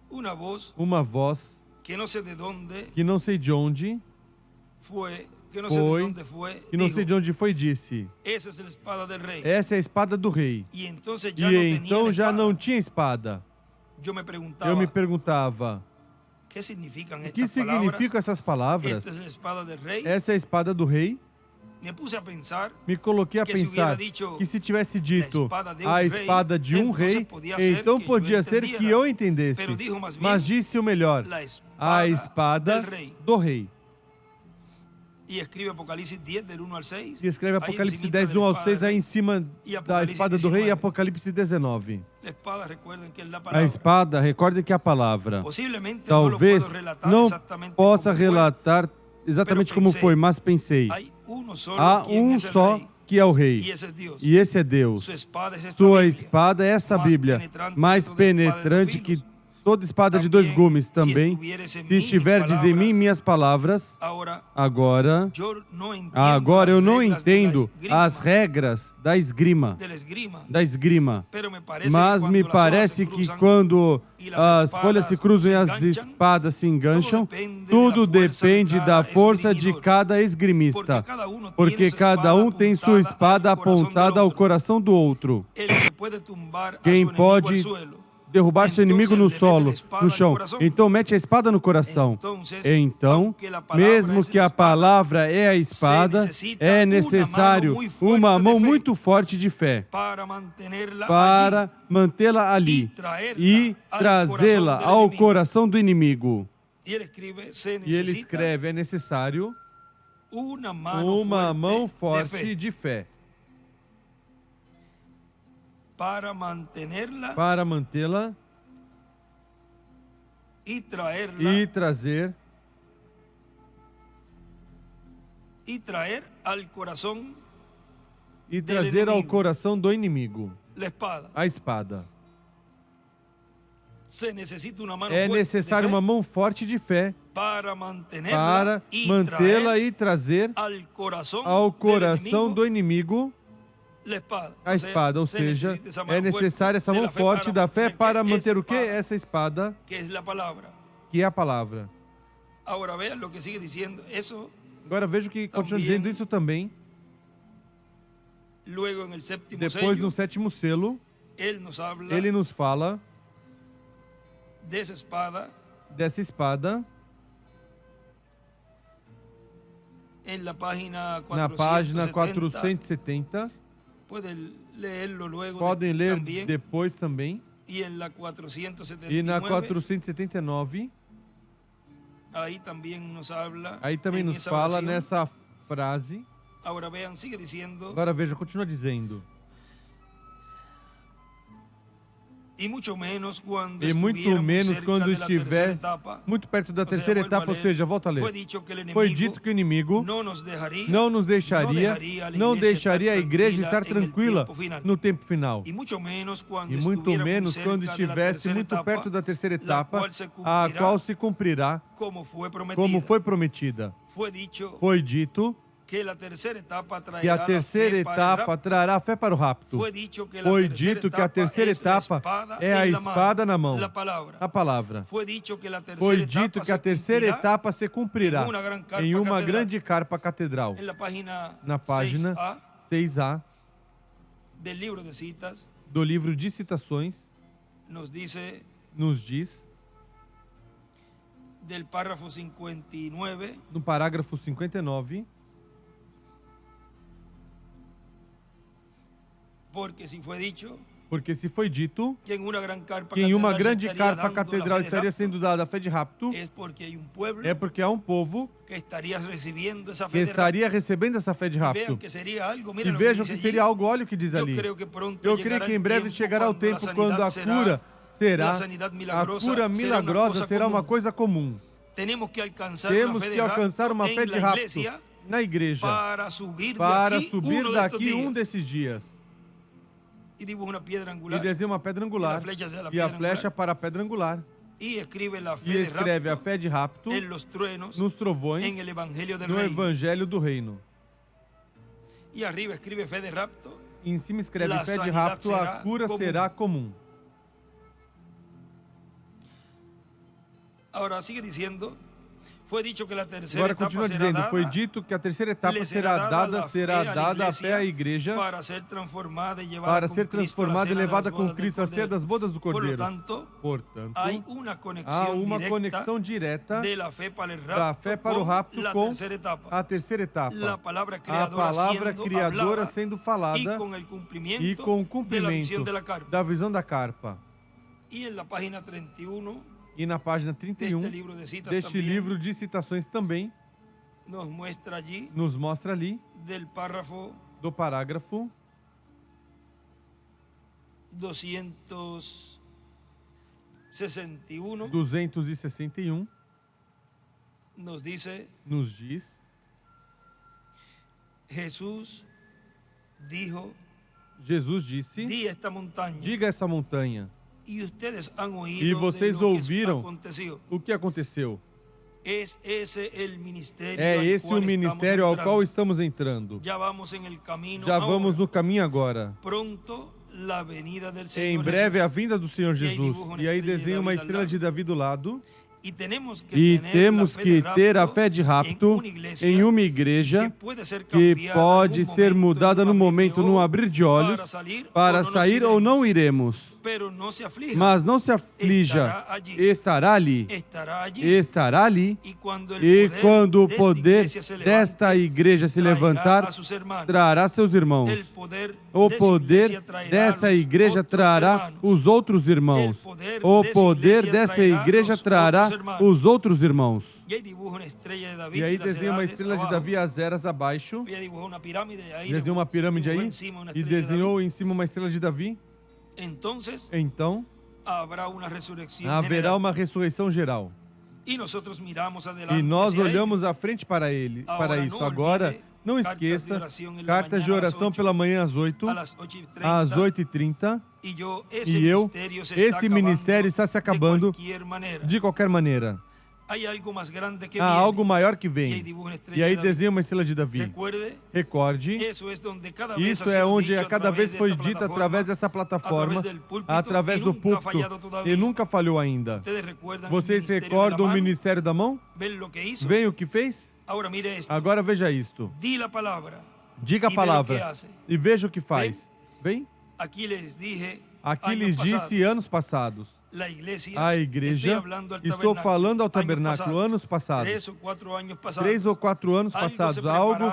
una voz uma voz que no sé de dónde que não sei de onde, fue, que no sé de foi, dónde fue, que não dijo, sei de onde foi, disse: esa es la espada del rey. essa é a espada do rei. Y entonces E ya no tenía então la já espada. não tinha espada. Yo me preguntaba, Eu me perguntava, ¿qué significan o que estas palabras? significam essas palavras? Esta es la espada del rey. Essa é a espada do rei? Me puse a pensar Me coloquei a que se pensar hubiera dicho que se tivesse dito espada de um a rei, espada de um entonces rei, podia ser então que eu podia ser que entendiera. eu entendesse. Pero dijo más bien, Mas disse o melhor, la a espada espada del rei. do rei. Y escribe Apocalipsis 10 del 1 al 6. E escreve ahí Apocalipse encimita 10, de la 1 ao espada 6, del aí rei. em cima E da Apocalipse espada do rei, 19. Apocalipse 19. La espada, recuerden que es la A palabra. espada, recordem que é a palavra. Posiblemente Talvez no lo puedo relatar não exactamente possa como fue. relatar exatamente como pensei, foi, mas pensei, Hay uno solo há quien um es el só rey, que é o rei, y ese es Dios. e esse é Deus. Su espada es esta Sua Biblia, espada é essa más Bíblia, penetrante mais que toda espada de dos penetrante que filos. toda espada de dois Também, gumes se também. estuvieres em Se mim, estiverdes em mim minhas palavras, Ahora, agora yo no entiendo Agora eu las não reglas de la entendo esgrima, as regras da esgrima. de la esgrima, Da esgrima. pero me parece Mas que me cuando las hojas parece se que cruzan quando e las as folhas se espadas cruzam e se as enganchan, espadas se engancham, depende tudo da força depende de da cada força de esgrimidor. cada esgrimista. Porque Porque cada um tem sua espada apontada ao coração do outro. Quem pode derrubar seu inimigo no solo, no chão. Então mete a espada no coração. Então, mesmo que a palavra é a espada, é necessário uma mão muito forte de fé para mantê-la ali e trazê-la ao coração do inimigo. E ele escreve, é necessário uma mão forte de fé para mantê-la e trazer ao coração do inimigo a espada. É necessário uma mão forte de fé para mantê-la e trazer ao coração do inimigo a espada, ou seja, é necessária essa mão forte da fé para manter o que? Essa espada, que é a palavra. Agora veja o que continua dizendo isso também. Depois, no sétimo selo, ele nos fala dessa espada na página 470. Podem ler depois também. E na 479. Aí também nos fala nessa frase. Agora veja, continua dizendo. E muito menos quando estiver muito perto da terceira etapa, ou seja, volta a ler. Foi dito que o inimigo não nos deixaria a igreja estar tranquila no tempo final. E muito menos quando estivesse muito perto da terceira etapa, a qual se cumprirá como foi prometida. Foi dito que a terceira etapa trará fé para o rapto. Foi dito que a terceira etapa é a espada na mão, a palavra. Foi dito que a terceira etapa se cumprirá em uma grande carpa catedral. Na página 6a do livro de citações, nos diz, no parágrafo 59, porque se foi dito que em uma grande carpa catedral estaria sendo dada a fé de rapto, é porque há um povo que estaria recebendo essa fé de rapto. E vejam que seria algo, olha o que diz ali. Eu creio que em breve chegará o tempo quando a cura milagrosa será uma coisa comum. Temos que alcançar uma fé de rapto na igreja para subir daqui um desses dias. E desenha uma pedra angular e a flecha para a pedra angular. E escreve a fé de rapto nos trovões no Evangelho do Reino. E em cima escreve fé de rapto, a cura será comum. Foi dito que a terceira Agora etapa continua será dizendo, foi dada, dito que a terceira etapa le será dada a fé à igreja para ser transformada e levada para com ser Cristo à transformada e cena levada das com bodas del Cristo à ceia Cordeiro. das bodas do Por lo Cordeiro. tanto, Portanto, há uma há uma conexão direta da fé para o da fé para o rapto a com terceira etapa. a terceira etapa. A palavra A palavra criadora hablada sendo falada e com o cumprimento, e com o da cumprimento visão da carpa. da visão da carpa. E na página 31 E na página 31 deste livro de citas deste também, livro de citações também nos mostra ali del párrafo do parágrafo 261 nos diz Jesus disse, diga essa montanha, e e vocês ouviram o que aconteceu. É esse o ministério ao qual estamos entrando. Já vamos no caminho agora. Em breve a vinda do Senhor Jesus. E aí desenha uma estrela de Davi do lado. E temos que ter a fé de rapto em uma igreja que pode ser mudada no momento, num abrir de olhos, para sair ou não iremos. Mas não se aflija, estará ali. E quando o poder desta igreja se levantar, trará seus irmãos. O poder dessa igreja trará os outros irmãos. O poder dessa igreja trará os outros irmãos. E aí desenha uma estrela de Davi às eras abaixo. Desenhou uma pirâmide aí. E desenhou em cima uma estrela de Davi. Então, haverá uma ressurreição geral. E nós olhamos à frente para isso. Agora, não esqueça, cartas de oração pela manhã às 8, às 8h30. E esse ministério está se acabando de qualquer maneira. Há algo maior que vem. E aí desenha uma estrela de Davi. Recorde, isso é onde a cada vez foi dito através dessa plataforma, através do púlpito, e nunca falhou ainda. Vocês recordam o ministério da mão? Veem o que fez? Agora veja isto. Diga a palavra e veja o que faz. Vem? Aqui lhes disse anos passados. A igreja, estou falando ao tabernáculo anos passados, 3 ou 4 anos passados, algo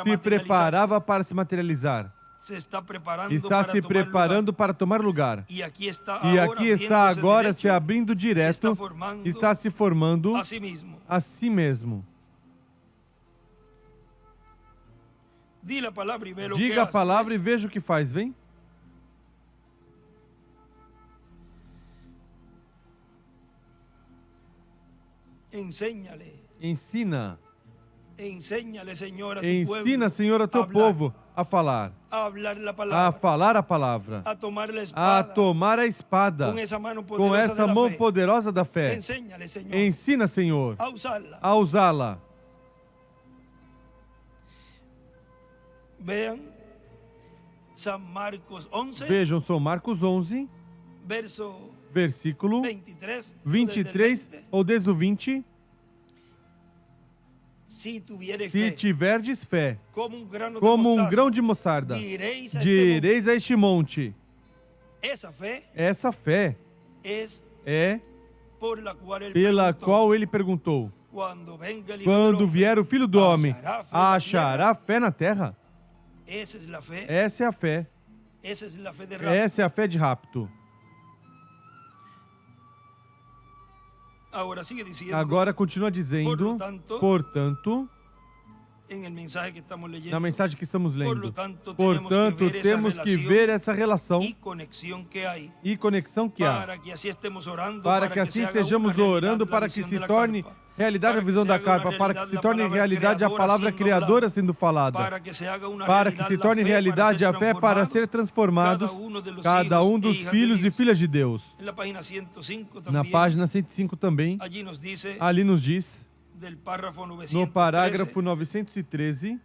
se preparava para se materializar. Está se preparando para tomar lugar. E aqui está agora se abrindo direto, está se formando a si mesmo. Diga a palavra e veja o que faz, vem? Ensina. Ensina, Senhor, a teu povo a falar. A falar a palavra. A tomar a espada. Com essa mão poderosa da fé. Ensina, Senhor, a usá-la. Vejam, São Marcos 11, versículo 23 ou desde o 20. Se tiverdes fé, como um grão de mostarda, direis a este monte. Essa fé é pela qual ele perguntou: quando vier o Filho do Homem, achará fé na terra? Essa é a fé. Essa é a fé de rapto. Agora continua dizendo, portanto, na mensagem que estamos lendo, portanto, temos que ver essa relação e conexão que há, para que assim estejamos orando, para que se torne realidade a visão da carpa, para que se torne realidade a palavra criadora sendo falada, para que se torne realidade a fé para ser transformados cada um dos filhos e filhas de Deus. Na página 105 também, ali nos diz, no parágrafo 913,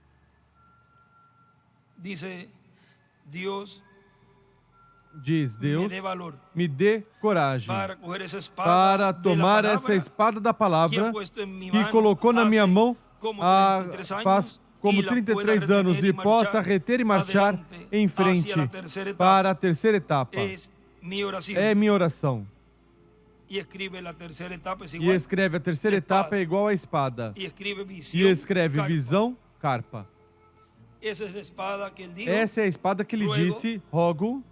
diz me Deus, dé valor me dê coragem para coger esa espada para de la tomar essa palabra espada da que palavra ha puesto en mi que mano colocou na minha hace mão como há 33 faz años como y la pueda 33 anos retener e y possa marchar reter e marchar adelante em hacia frente la tercera etapa. para a terceira etapa. Es mi oración. É minha oração. Y escribe la tercera etapa es E igual. escreve a terceira espada. etapa é igual à espada. Y escribe E visión. escreve carpa. visão, carpa. Esa es la espada que él dijo. Essa é a espada que ele Ruego disse, rogo,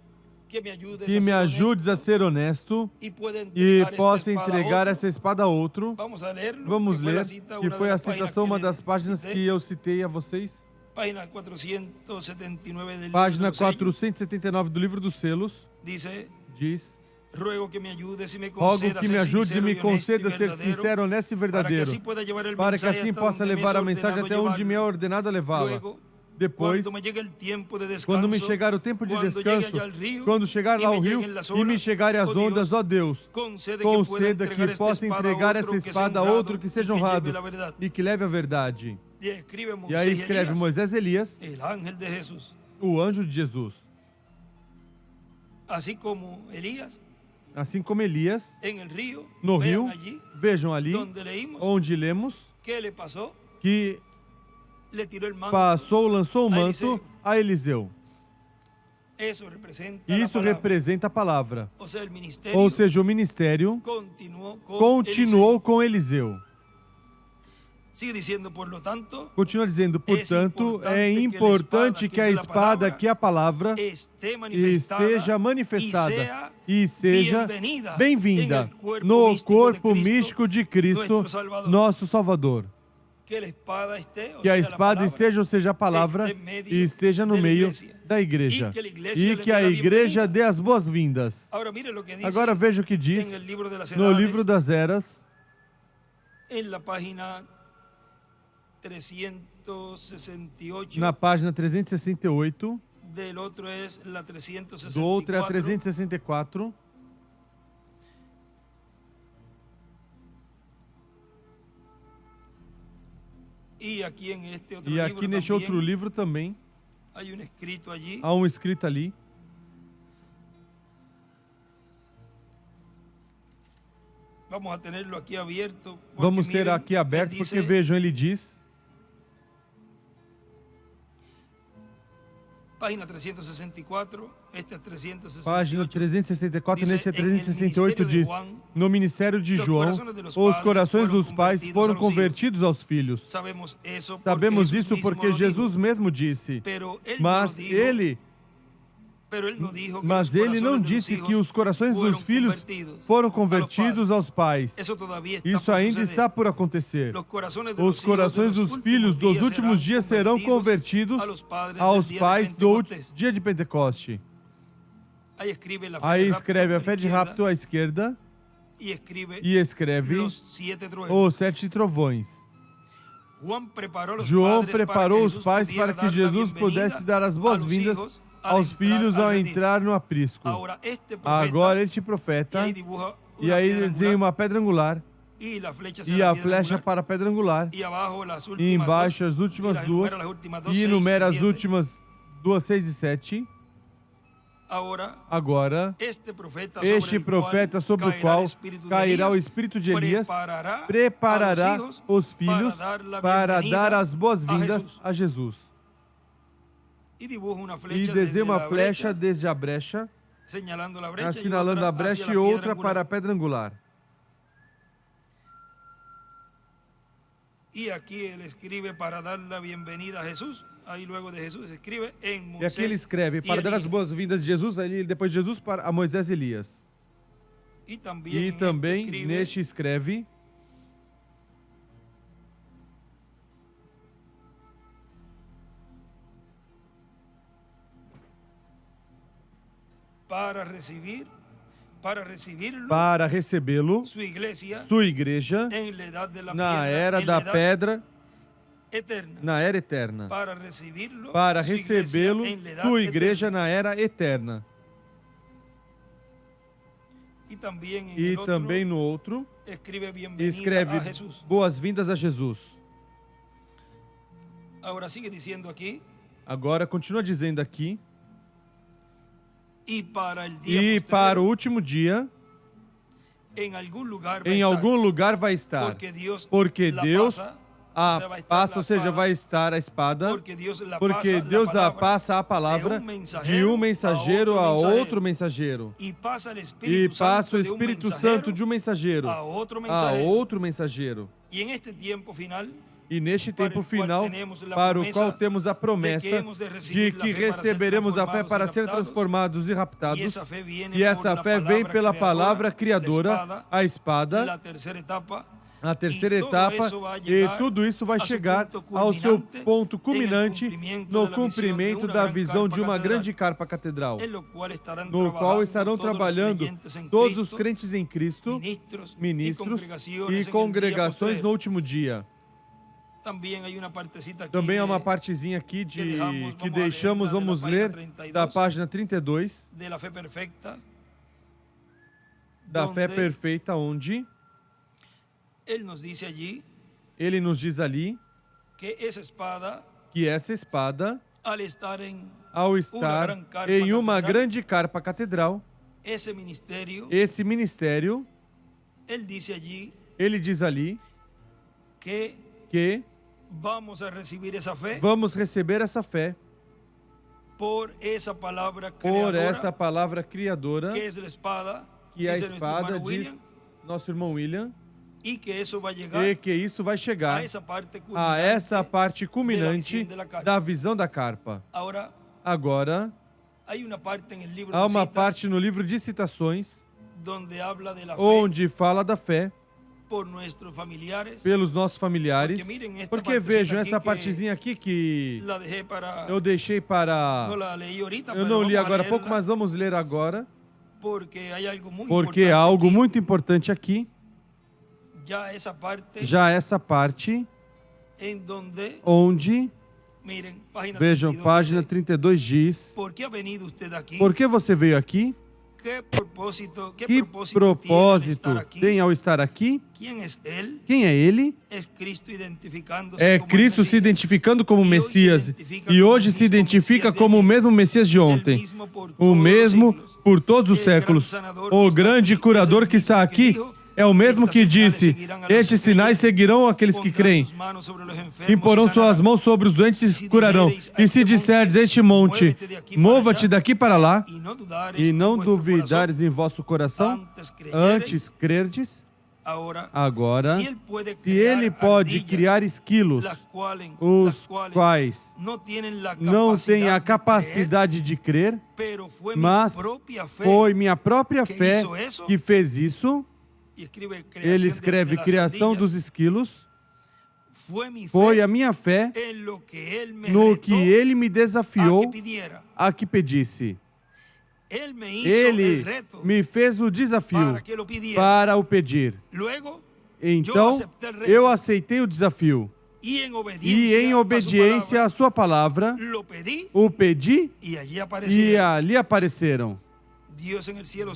que me ayudes que a me ser ajudes a honesto ser honesto y pueda e entregar esta possa espada a entregar otro. essa espada a outro. Vamos a leerlo. Vamos que fue la ler, cita, que una foi de a las páginas citação, que uma le das páginas cité. que eu citei a vocês. Página 479 del Página libro de los sellos. 479 do livro dos selos, Dice, diz: ruego que me ayudes y me rogo conceda que me ser ajude e sincero me y honesto y conceda ser verdadero, sincero, honesto e para que verdadeiro, así pueda llevar el para que mensaje assim hasta possa donde me es levar a mensagem até ordenado onde me é llevarlo. ordenado levá-la. Luego, Depois, cuando me llegue el tiempo de descanso, quando me chegar o tempo de cuando llegue descanso, allá al río, quando chegar y lá me ao rio lleguen las e me olas, chegarem as oh Dios, ondas, ó Deus, conceda conceda que esta possa espada entregar a essa outro que espada seja a honrado outro que seja y que honrado lleve la verdad. e que leve a verdade. Y escribe E aí Moisés y escreve Elías, Moisés e Elias, el ángel de Jesús. o anjo de Jesus. Así como Elías Assim como Elias, en el río, no vean rio, allí vejam ali, donde leímos onde lemos, qué le pasó, que le tiró el manto. passou, lançou o a manto Eliseu. a Eliseu. Eso representa E la isso palabra. representa a palavra. O sea, el ministerio Ou seja, o ministério continuó con continuou Eliseo. com Eliseu. Sigue diciendo, por lo tanto, Continua dizendo, portanto, é importante que a espada, que a palavra, esté manifestada esteja manifestada e seja bienvenida bem-vinda en el cuerpo no místico corpo de Cristo, místico de Cristo, nuestro Salvador. nosso Salvador. Que la espada esté, o Que a sea, la espada palabra, esteja, ou seja, a palavra, esté en medio e esteja no de la meio iglesia. da igreja. E que a igreja E lhe que a dê a igreja bienvenida. dê as boas-vindas. Ahora mire lo que dice Agora veja o que en diz el libro de las no edades, livro das eras, en la página 368, na página 368, del otro es la 364. do outro é a 364. Y aquí en este otro E libro aqui neste también outro livro também hay un escrito allí. há um escrito ali. Vamos a tenerlo aquí abierto. porque Vamos ter miren, aqui aberto, él porque dice, vejam, ele diz, página 364, este es 368. página 364, Diz, neste é "En el 368, ministério de diz, Juan, no ministério de os João, corações dos os padres corações foram dos pais convertidos foram aos filhos." convertidos aos filhos. Sabemos eso porque Sabemos Jesús isso mismo porque lo Jesus dijo. mesmo disse. Pero él Mas no lo dijo, ele pero él no dijo que Mas los ele corazones não de los disse hijos que os corações dos fueron filhos convertidos foram a los convertidos padres. aos pais. Eso todavía está Isso por ainda suceder. está por acontecer. Los corazones de Os los hijos de corações los dos filhos dos últimos dias serão convertidos a los padres aos del día de pais do Pentecostés. dia de Pentecoste. Aí escreve la fe Aí de rapto escreve a a la fé de izquierda rapto à esquerda y escribe e escreve los 7 truenos. os 7 trovões. João preparou João os preparou os pais pudiera para que dar la Jesus bienvenida pudesse dar as a los boas-vindas hijos aos filhos ao entrar no aprisco. Agora este profeta, Agora este profeta, e aí dibuja e uma aí pedra ele desenha angular, uma pedra angular e a flecha, e a flecha para a pedra angular, e abaixo as e últimas embaixo duas, as últimas e las duas, enumera las últimas dos, e seis enumera y as siete. últimas 2, 6 e 7. Agora, este profeta sobre o qual cairá o espírito de Elias preparará os filhos para dar as boas-vindas a Jesus. E desenha uma flecha desde a brecha, assinalando a brecha e outra para a pedra angular. E aqui ele escreve para dar a bem-vinda a Jesus. Aí logo de Jesus escreve em Moisés. E aqui ele escreve para dar as boas-vindas de Jesus, aí depois de Jesus para a Moisés e Elias. E também neste escreve para recebê-lo, sua igreja, na era da pedra, na era eterna. Para recebê-lo, sua igreja na era eterna. E também no outro, escreve boas-vindas a Jesus. Agora sigue dizendo aqui. Agora continua dizendo aqui. Y para el día E postrero, para o último dia, en algún lugar va a em estar. algum lugar vai estar. Porque Deus a passa, ou seja, vai estar a espada. Porque Deus passa a palavra de um mensageiro a outro mensageiro. E passa o Espírito Santo de um mensageiro a outro mensageiro. E neste tempo final, para o qual temos a promessa de que receberemos a fé para ser transformados e raptados. E essa fé vem pela palavra criadora, a espada, a terceira etapa, e tudo isso vai chegar ao seu ponto culminante no cumprimento da visão de uma grande carpa catedral, no qual estarão trabalhando todos os crentes em Cristo, ministros e congregações no último dia. Também há uma partezinha aqui que deixamos, vamos ler, da página 32, da fé perfeita, onde ele nos diz ali que essa espada, ao estar em uma grande carpa catedral, esse ministério, ele diz ali que vamos receber essa fé por essa palavra criadora, que é a espada, diz nosso irmão William, e que isso vai chegar a essa parte culminante da visão da carpa. Agora, há uma parte no livro de Citações onde fala da fé pelos nossos familiares, porque vejam essa partezinha aqui que eu deixei para... Eu não li agora há pouco, mas vamos ler agora, porque há algo muito importante aqui. Já essa parte, onde, vejam, página 32 diz: por que você veio aqui? Que propósito tem ao estar aqui? Quem é ele? É Cristo se identificando como Messias, e hoje se identifica como o mesmo Messias de ontem, o mesmo por todos os séculos. O grande curador que está aqui é o mesmo que disse: estes sinais seguirão aqueles que creem. Imporão suas mãos sobre os doentes e curarão. E se disserdes este monte, mova-te daqui para lá, e não duvidares em vosso coração, antes crerdes. Agora, se ele pode criar esquilos, os quais não têm a capacidade de crer, mas foi minha própria fé que fez isso. Ele escreve criação dos esquilos. Foi a minha fé no que ele me desafiou a que pedisse. Ele me fez o desafio para o pedir. Então, eu aceitei o desafio. E em obediência à sua palavra, o pedi e ali apareceram.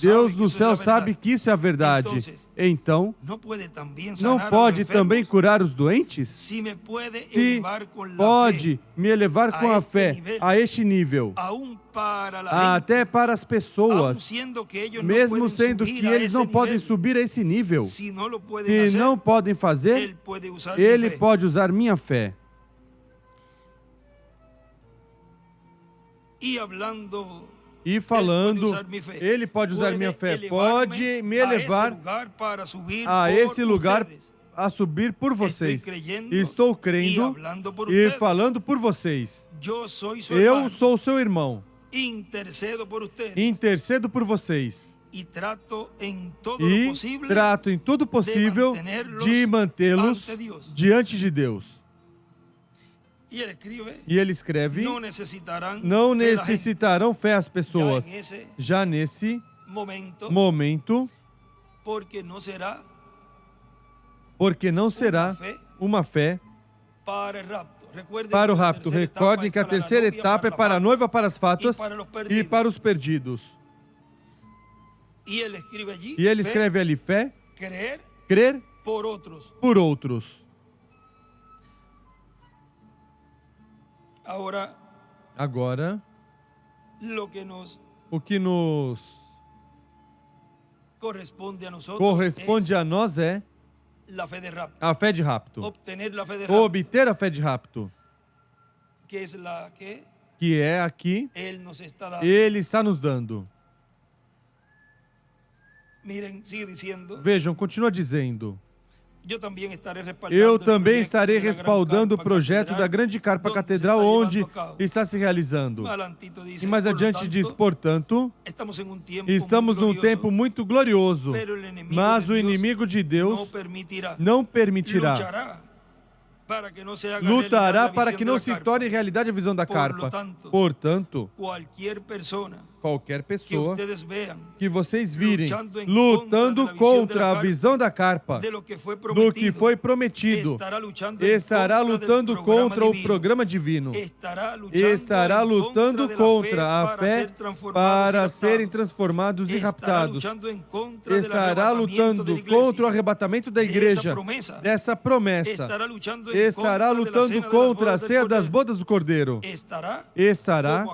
Deus do céu sabe que isso é a verdade. Então, não pode também curar os doentes? Se pode me elevar com a fé a este nível, até para as pessoas, mesmo sendo que eles não podem subir a esse nível, se não podem fazer, Ele pode usar minha fé. E falando, ele pode usar minha fé, pode me elevar a esse lugar a subir por vocês. Estou crendo e falando por vocês. Eu sou seu irmão. Intercedo por vocês. E trato em todo possível de mantê-los diante de Deus. E ele escreve: não necessitarão fé as pessoas, já nesse momento, porque não será uma fé para o rapto. Recordem que a terceira etapa é para a noiva, para as fatas e para os perdidos. E ele escreve ali: fé, crer por outros. Agora, O que nos corresponde a nosotros corresponde a nós é es la fe de rapto. a fé de rapto. Obtener la fe de rapto, Obter a fé de rapto, que es la que que é aqui, Él nos está dando. Ele está nos dando. Miren, sigue diciendo. Vejam, continua dizendo. Eu Eu também estarei respaldando o projeto da grande carpa catedral onde está se realizando. E mais adiante diz, portanto, estamos num tempo muito glorioso, mas o inimigo de Deus não permitirá. Lutará para que não se torne realidade a visão da carpa. Portanto, qualquer pessoa que vocês virem lutando contra a visão da carpa, do que foi prometido, estará lutando contra o programa divino, estará lutando contra a fé para serem transformados e raptados, estará lutando contra o arrebatamento da igreja, dessa promessa, estará lutando contra a ceia das bodas do Cordeiro, estará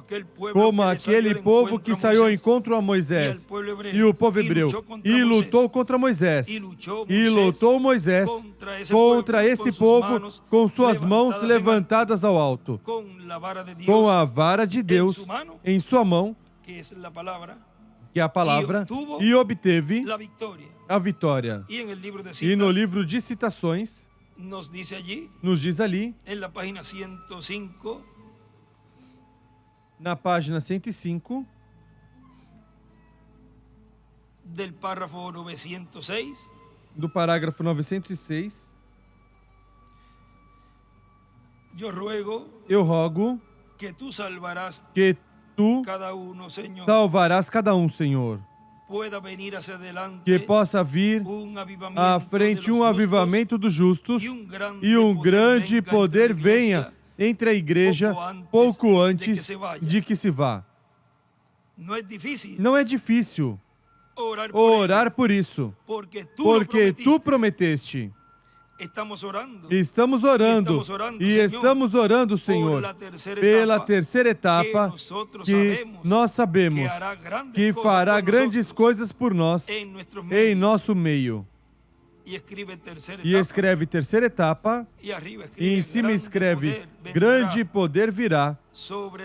como aquele povo que saiu ao encontro a Moisés e o povo hebreu e lutou contra Moisés e lutou Moisés contra esse povo com suas mãos levantadas ao alto, com a vara de Deus em sua mão, que é a palavra, e obteve a vitória. E no livro de Citações nos diz ali, na página 105, del párrafo 906, do parágrafo 906, eu rogo que tu salvarás que tu cada uno, Señor, salvarás cada um, Senhor, pueda venir hacia adelante que possa vir à frente um avivamento dos justos e um grande poder venha entre a igreja pouco antes de que se vá. Não é difícil orar por isso, porque tu prometeste. Estamos orando e estamos orando, Senhor, pela terceira etapa que nós sabemos que fará grandes coisas por nós em nosso meio. E escreve terceira etapa e em cima escreve grande poder virá sobre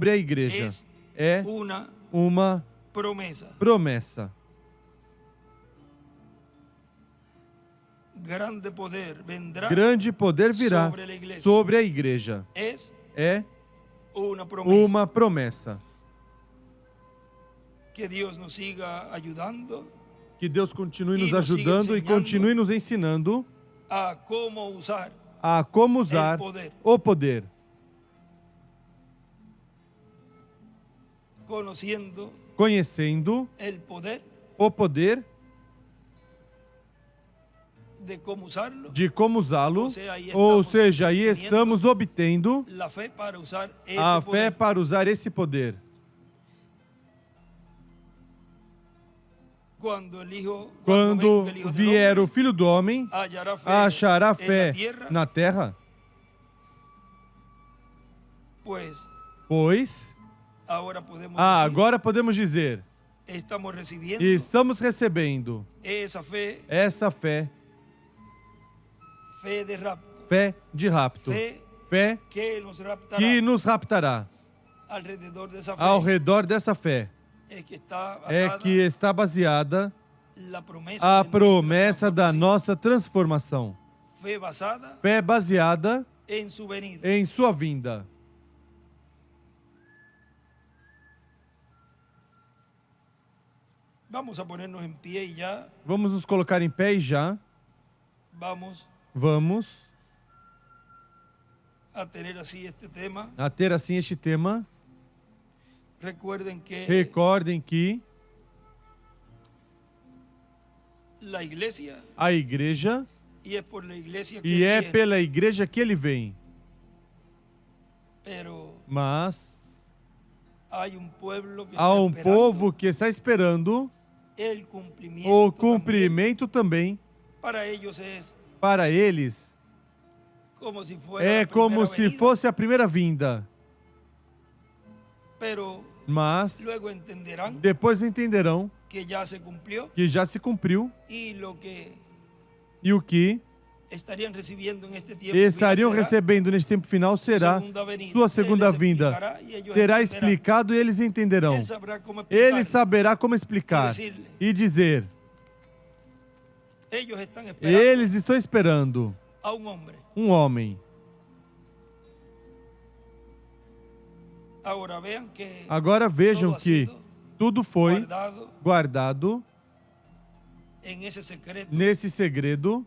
a igreja. É uma promessa. Grande poder virá sobre a igreja. É uma promessa. Que Deus nos siga ajudando. Que Deus continue nos ajudando e continue nos ensinando a como usar o poder. Conhecendo o poder de como usá-lo, ou seja, aí estamos obtendo a fé para usar esse poder. Quando vier o Filho do Homem, achará fé na terra? Pois, agora podemos dizer, estamos recebendo essa fé de rapto, fé que nos raptará. Ao redor dessa fé é que está baseada a promessa da nossa transformação. Fé baseada em sua vinda. Vamos nos colocar em pé e já. Vamos a ter assim este tema. Recordem que a igreja, e é pela igreja que ele vem. Mas há um povo que está esperando o cumprimento também. Para eles, é como se fosse a primeira vinda. Mas luego entenderán depois entenderão que ya se cumplió que já se cumpriu y lo que e o que estarían recibiendo en este tiempo estariam final será recebendo nesse tempo final será segunda venida. sua Él segunda les vinda. explicará y ellos Será entenderán. explicado e eles entenderão. Él sabrá cómo Ele explicar. saberá como explicar e dizer: Ellos están esperando eles estão esperando a un hombre. um homem. Ahora vean que Agora vejam todo ha que sido tudo foi guardado guardado en ese secreto nesse segredo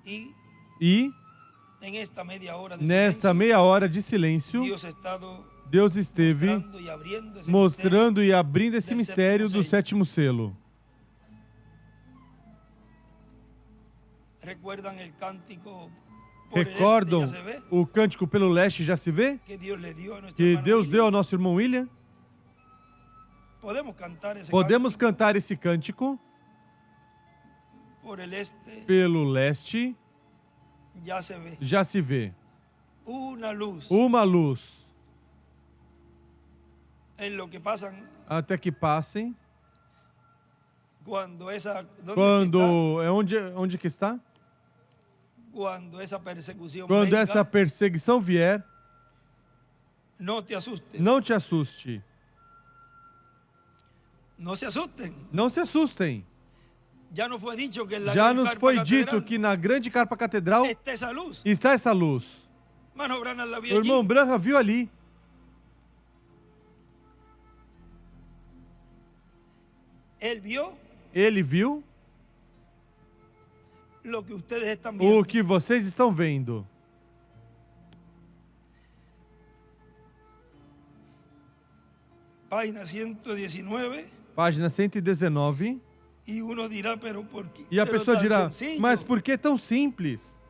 y e en esta media hora de nesta silencio, meia hora de silêncio, Dios ha estado Deus esteve mostrando y abriendo ese mostrando e abrindo esse del mistério sétimo do sétimo selo. misterio. ¿Recuerdan el cántico por el este Recordam ya se ve? o cântico pelo leste, já se vê? Que Dios le dio a nuestro Que hermano Deus William? deu ao nosso irmão William? Podemos cantar ese Podemos cántico cantar esse cântico por el este pelo leste, ya se ve. já se vê. Una luz Uma luz, en lo que pasan até que passem. cuando esa ¿dónde Quando é onde que está? está? Cuando esa persecución Quando venga, essa perseguição vier, no te asustes. não te assuste. No se asusten. Não se assustem. Ya nos fue dicho que en la Já gran nos carpa foi catedral dito que na grande carpa catedral está esa luz. está essa luz. Mano Branham la O vio irmão allí. Branham viu ali. Él vio Ele viu lo que ustedes están o viendo. que vocês estão vendo. Página 119. Página 119. Y uno dirá, pero ¿por qué? E a Pero pessoa tan dirá, sencillo. mas por que tão simples?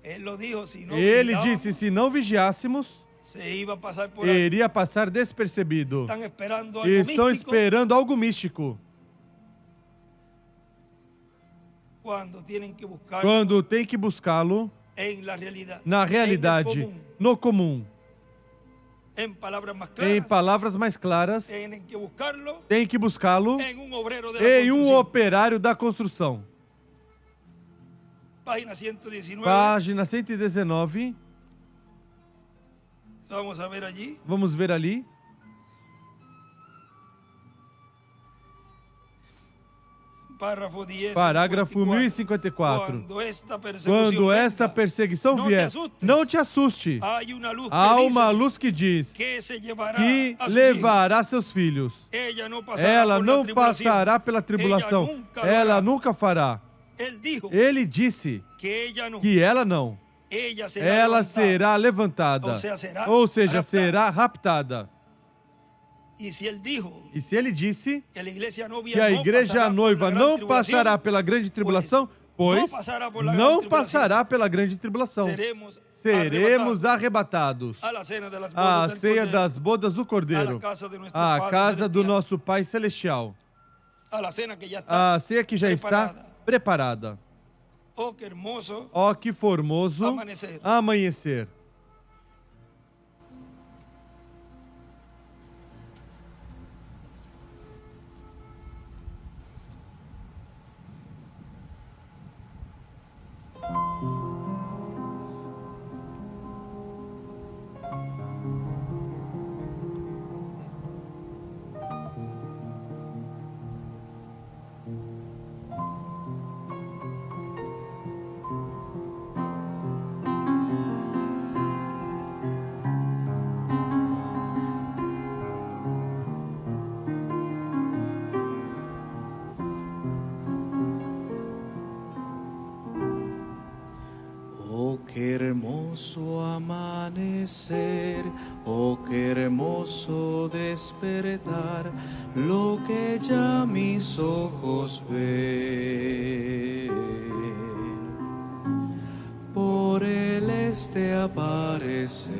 Él lo dijo, si no Ele vigilábamos, disse, se não vigiássemos, se iba a pasar por ahí. iria passar despercebido. Están esperando algo Estão místico esperando algo místico. cuando tienen que buscar Quando tem que buscá-lo en la realidad. na en el realidade, común, no comum. en palabras más Em claras, palavras mais claras, tienen que buscarlo tem que buscá-lo en un obrero de la em um construcción. operário da construção. Página 119. Página 119. Vamos a ver allí. Vamos ver ali. Párrafo 10. Parágrafo 1054. Quando esta perseguição Quando esta venga, perseguição não te vier, assustes. não te assuste. há uma luz que Há dice uma luz que diz que se llevará que a sus levará seus filhos. hijos. Ella não passará Ela por la não tribulación. passará pela tribulação. Ella nunca lo Ela hará. nunca fará. Él dijo Ele disse que ella no. que ela não. Ella será Ela levantada. será levantada. Ou seja, será será raptada. E se ele dijo E se ele disse que a igreja novia que a não igreja passará por noiva la gran não tribulación, passará pela grande tribulação, pois não passará por la gran não tribulación, passará pela grande tribulação. seremos arrebatados a la cena de las à bodas del ceia Cordero, das bodas do a Cordeiro, la casa de nuestro à Padre casa do celestial, nosso Pai Celestial, a la cena que ya está. a ceia que já está preparada. Oh, que hermoso Ó, que formoso amanhecer. amanhecer. Oh, qué hermoso amanecer, oh, qué hermoso despertar, lo que ya mis ojos ven. Por el este aparecer,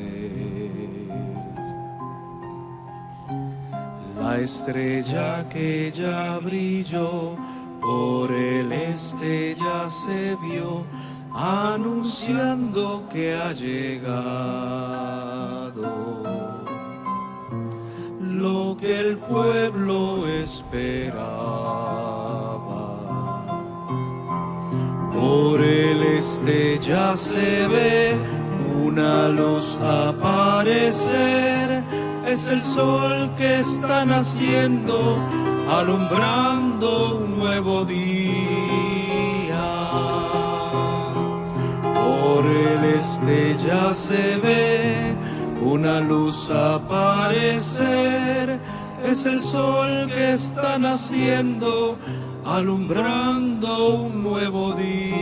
la estrella que ya brilló, por el este ya se vio, anunciando que ha llegado. lo que el pueblo esperaba. Por el este ya se ve una luz aparecer, es el sol que está naciendo, alumbrando un nuevo día. Por el este ya se ve una luz aparecer, es el sol que está naciendo, alumbrando un nuevo día.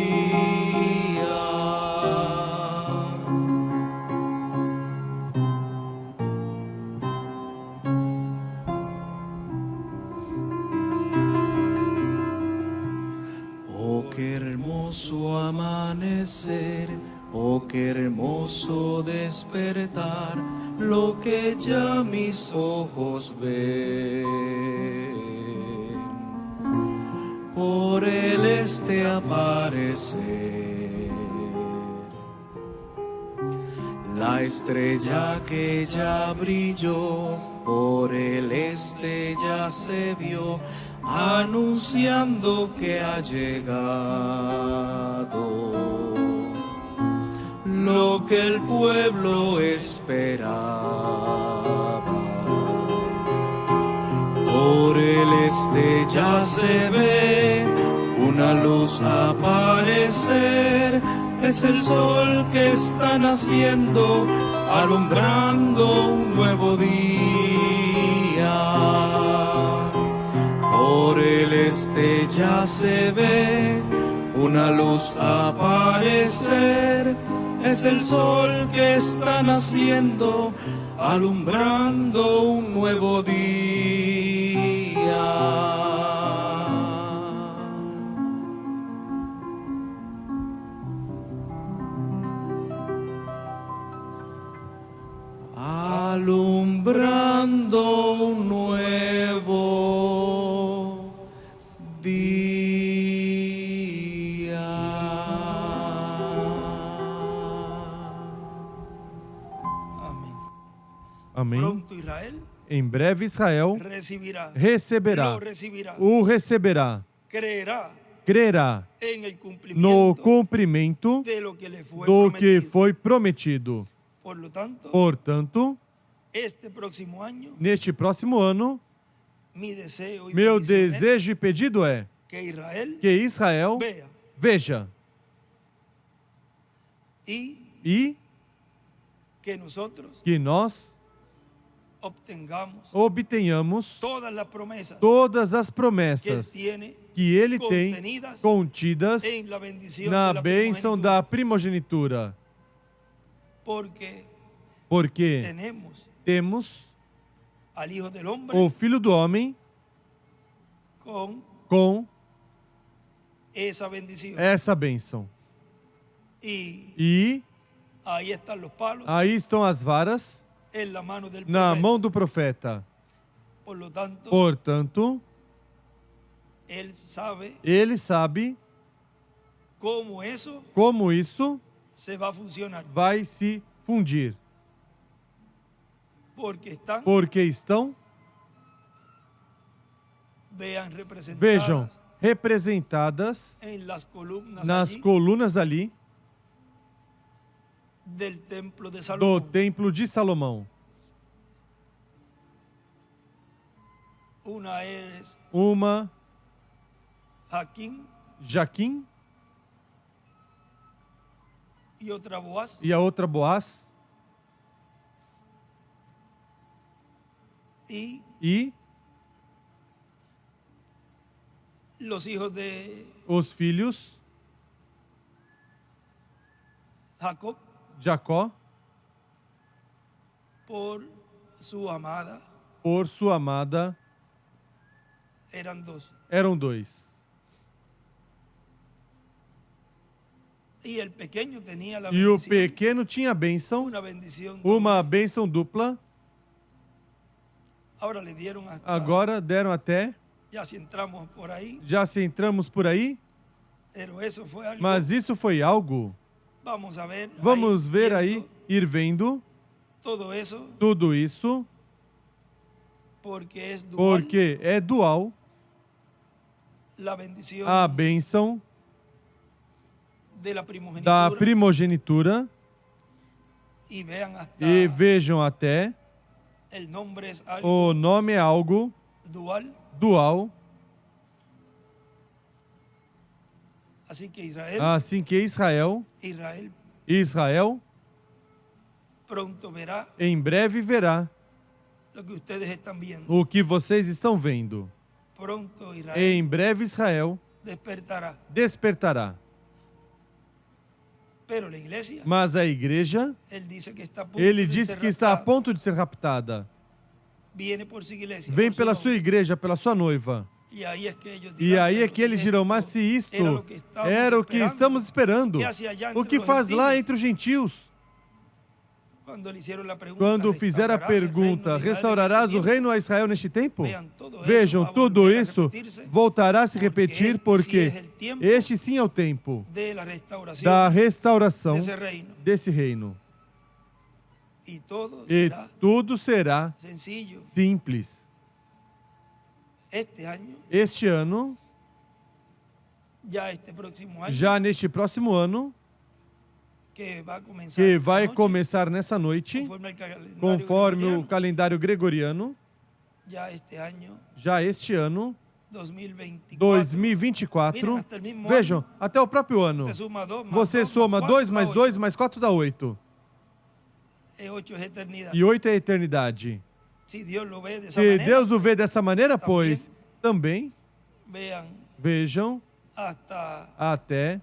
Oh, qué hermoso amanecer, oh, qué hermoso despertar, lo que ya mis ojos ven. Por el este aparecer, la estrella que ya brilló, por el este ya se vio, anunciando que ha llegado lo que el pueblo esperaba. Por el este ya se ve una luz aparecer, es el sol que está naciendo, alumbrando un nuevo día. Por el este ya se ve una luz aparecer, es el sol que está naciendo, alumbrando un nuevo día. Alumbrando un nuevo día. Amén. Amém. Pronto Israel Em breve Israel receberá, o receberá, crerá en el no cumplimiento cumprimento de lo que le fue do que prometido. foi prometido. Portanto, este próximo año, neste próximo ano, mi deseo y meu petición es desejo e pedido é que Israel vea veja e que nosotros que nós obtenhamos todas as promessas que Ele tem contidas na bênção da primogenitura. Porque temos o Filho do Homem com essa bênção. E aí estão as varas na mão do profeta. Portanto, ele sabe como isso vai se fundir. Porque estão, vejam, representadas nas colunas ali do Templo de Salomão. Uma Jaquim e a outra Boaz. E os filhos Jacó por sua amada eram dois. E o pequeno tinha a bênção, uma bênção dupla. Agora deram até. Já se entramos por aí. Mas isso foi algo. Vamos ver aí, ir vendo tudo isso porque é dual a bênção da primogenitura, e vejam até, o nome é algo dual. Assim que Israel em breve verá o que vocês estão vendo. Em breve Israel despertará. Mas a igreja, ele disse que está a ponto de ser raptada. Vem pela sua igreja, pela sua noiva. E aí é que eles dirão, mas se isto era o que estamos esperando, o que faz lá entre os gentios? Quando fizeram a pergunta, restaurarás o reino a Israel neste tempo? Vejam, tudo isso voltará a se repetir, porque este sim é o tempo da restauração desse reino. E tudo será simples. Este ano, já neste próximo ano, que vai começar nessa noite, conforme o calendário gregoriano, já este ano, 2024, vejam, até o próprio ano, você soma 2 mais 2 mais 4 dá 8. E 8 é a eternidade. Se Deus o vê dessa maneira, pois, também, vejam, até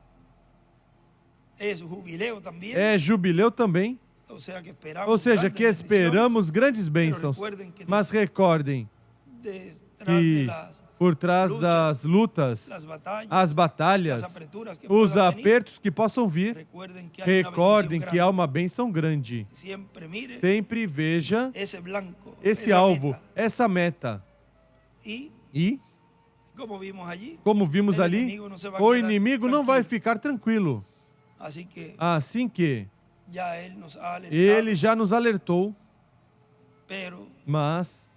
é jubileu também. Ou seja, que esperamos grandes bênçãos. Mas recordem que por trás das lutas, as batalhas, os apertos que possam vir, recordem que há uma bênção grande. Sempre veja esse alvo, essa meta. E, como vimos ali, o inimigo não vai ficar tranquilo. Assim que ele já nos alertou, mas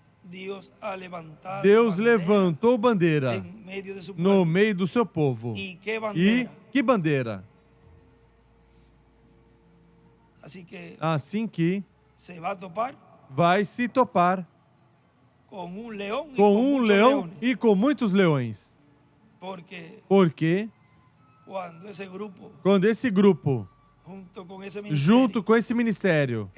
Deus levantou bandeira no meio do seu povo. E que bandeira? Assim que vai se topar com um leão e com muitos leões. Porque quando esse grupo, junto com esse ministério,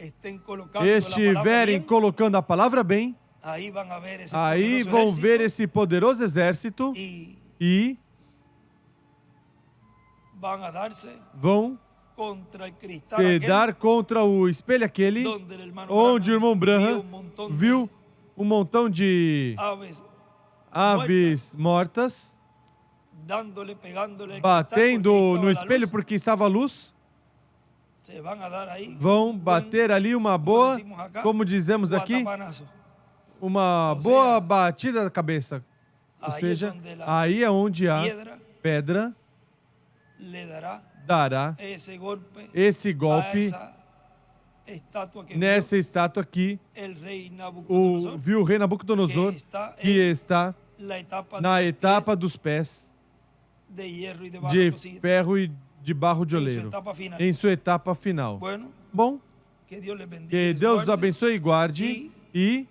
estiverem colocando a palavra bem, aí vão ver esse poderoso exército e vão se dar contra o espelho aquele, onde o irmão Branham viu um montão de aves mortas, batendo no espelho porque estava a luz. Vão bater ali uma boa, como dizemos aqui, uma boa batida da cabeça. Ou seja, aí é onde a pedra dará esse golpe nessa estátua aqui. Viu o rei Nabucodonosor, que está na etapa dos pés de ferro e de barro de oleiro, em sua etapa final. Bom, que Deus os abençoe e guarde, e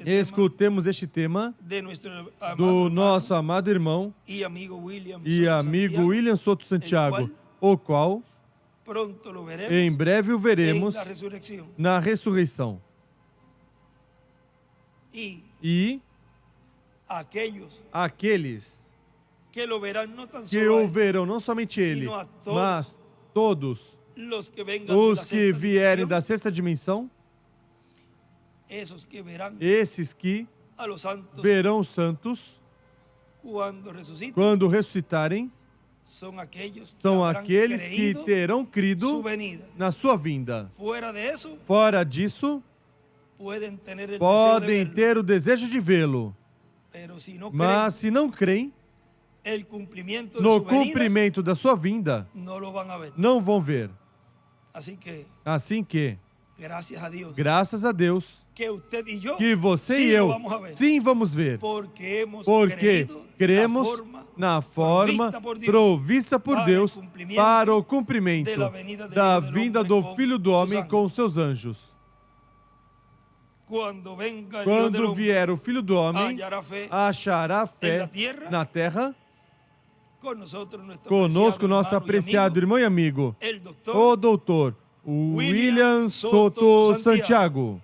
escutemos este tema do nosso amado irmão e amigo William Soto Santiago, o qual em breve o veremos na ressurreição. E aqueles que o verão, não somente ele, mas todos os que vierem da sexta dimensão, esses que verão os santos quando ressuscitarem, são aqueles que terão crido na sua vinda. Fora disso, podem ter o desejo de vê-lo, mas se não creem no cumprimento da sua vinda, não vão ver. Assim que, graças a Deus, que usted y yo que você sí e lo eu vamos a ver. sim vamos ver. Porque hemos Porque creído cremos na forma provista por Deus para o cumprimento da vinda do Filho do Homem com seus anjos. Quando vier o Filho do Homem, achará fé na terra. Conosco, nosso apreciado irmão e amigo, o doutor William Soto Santiago.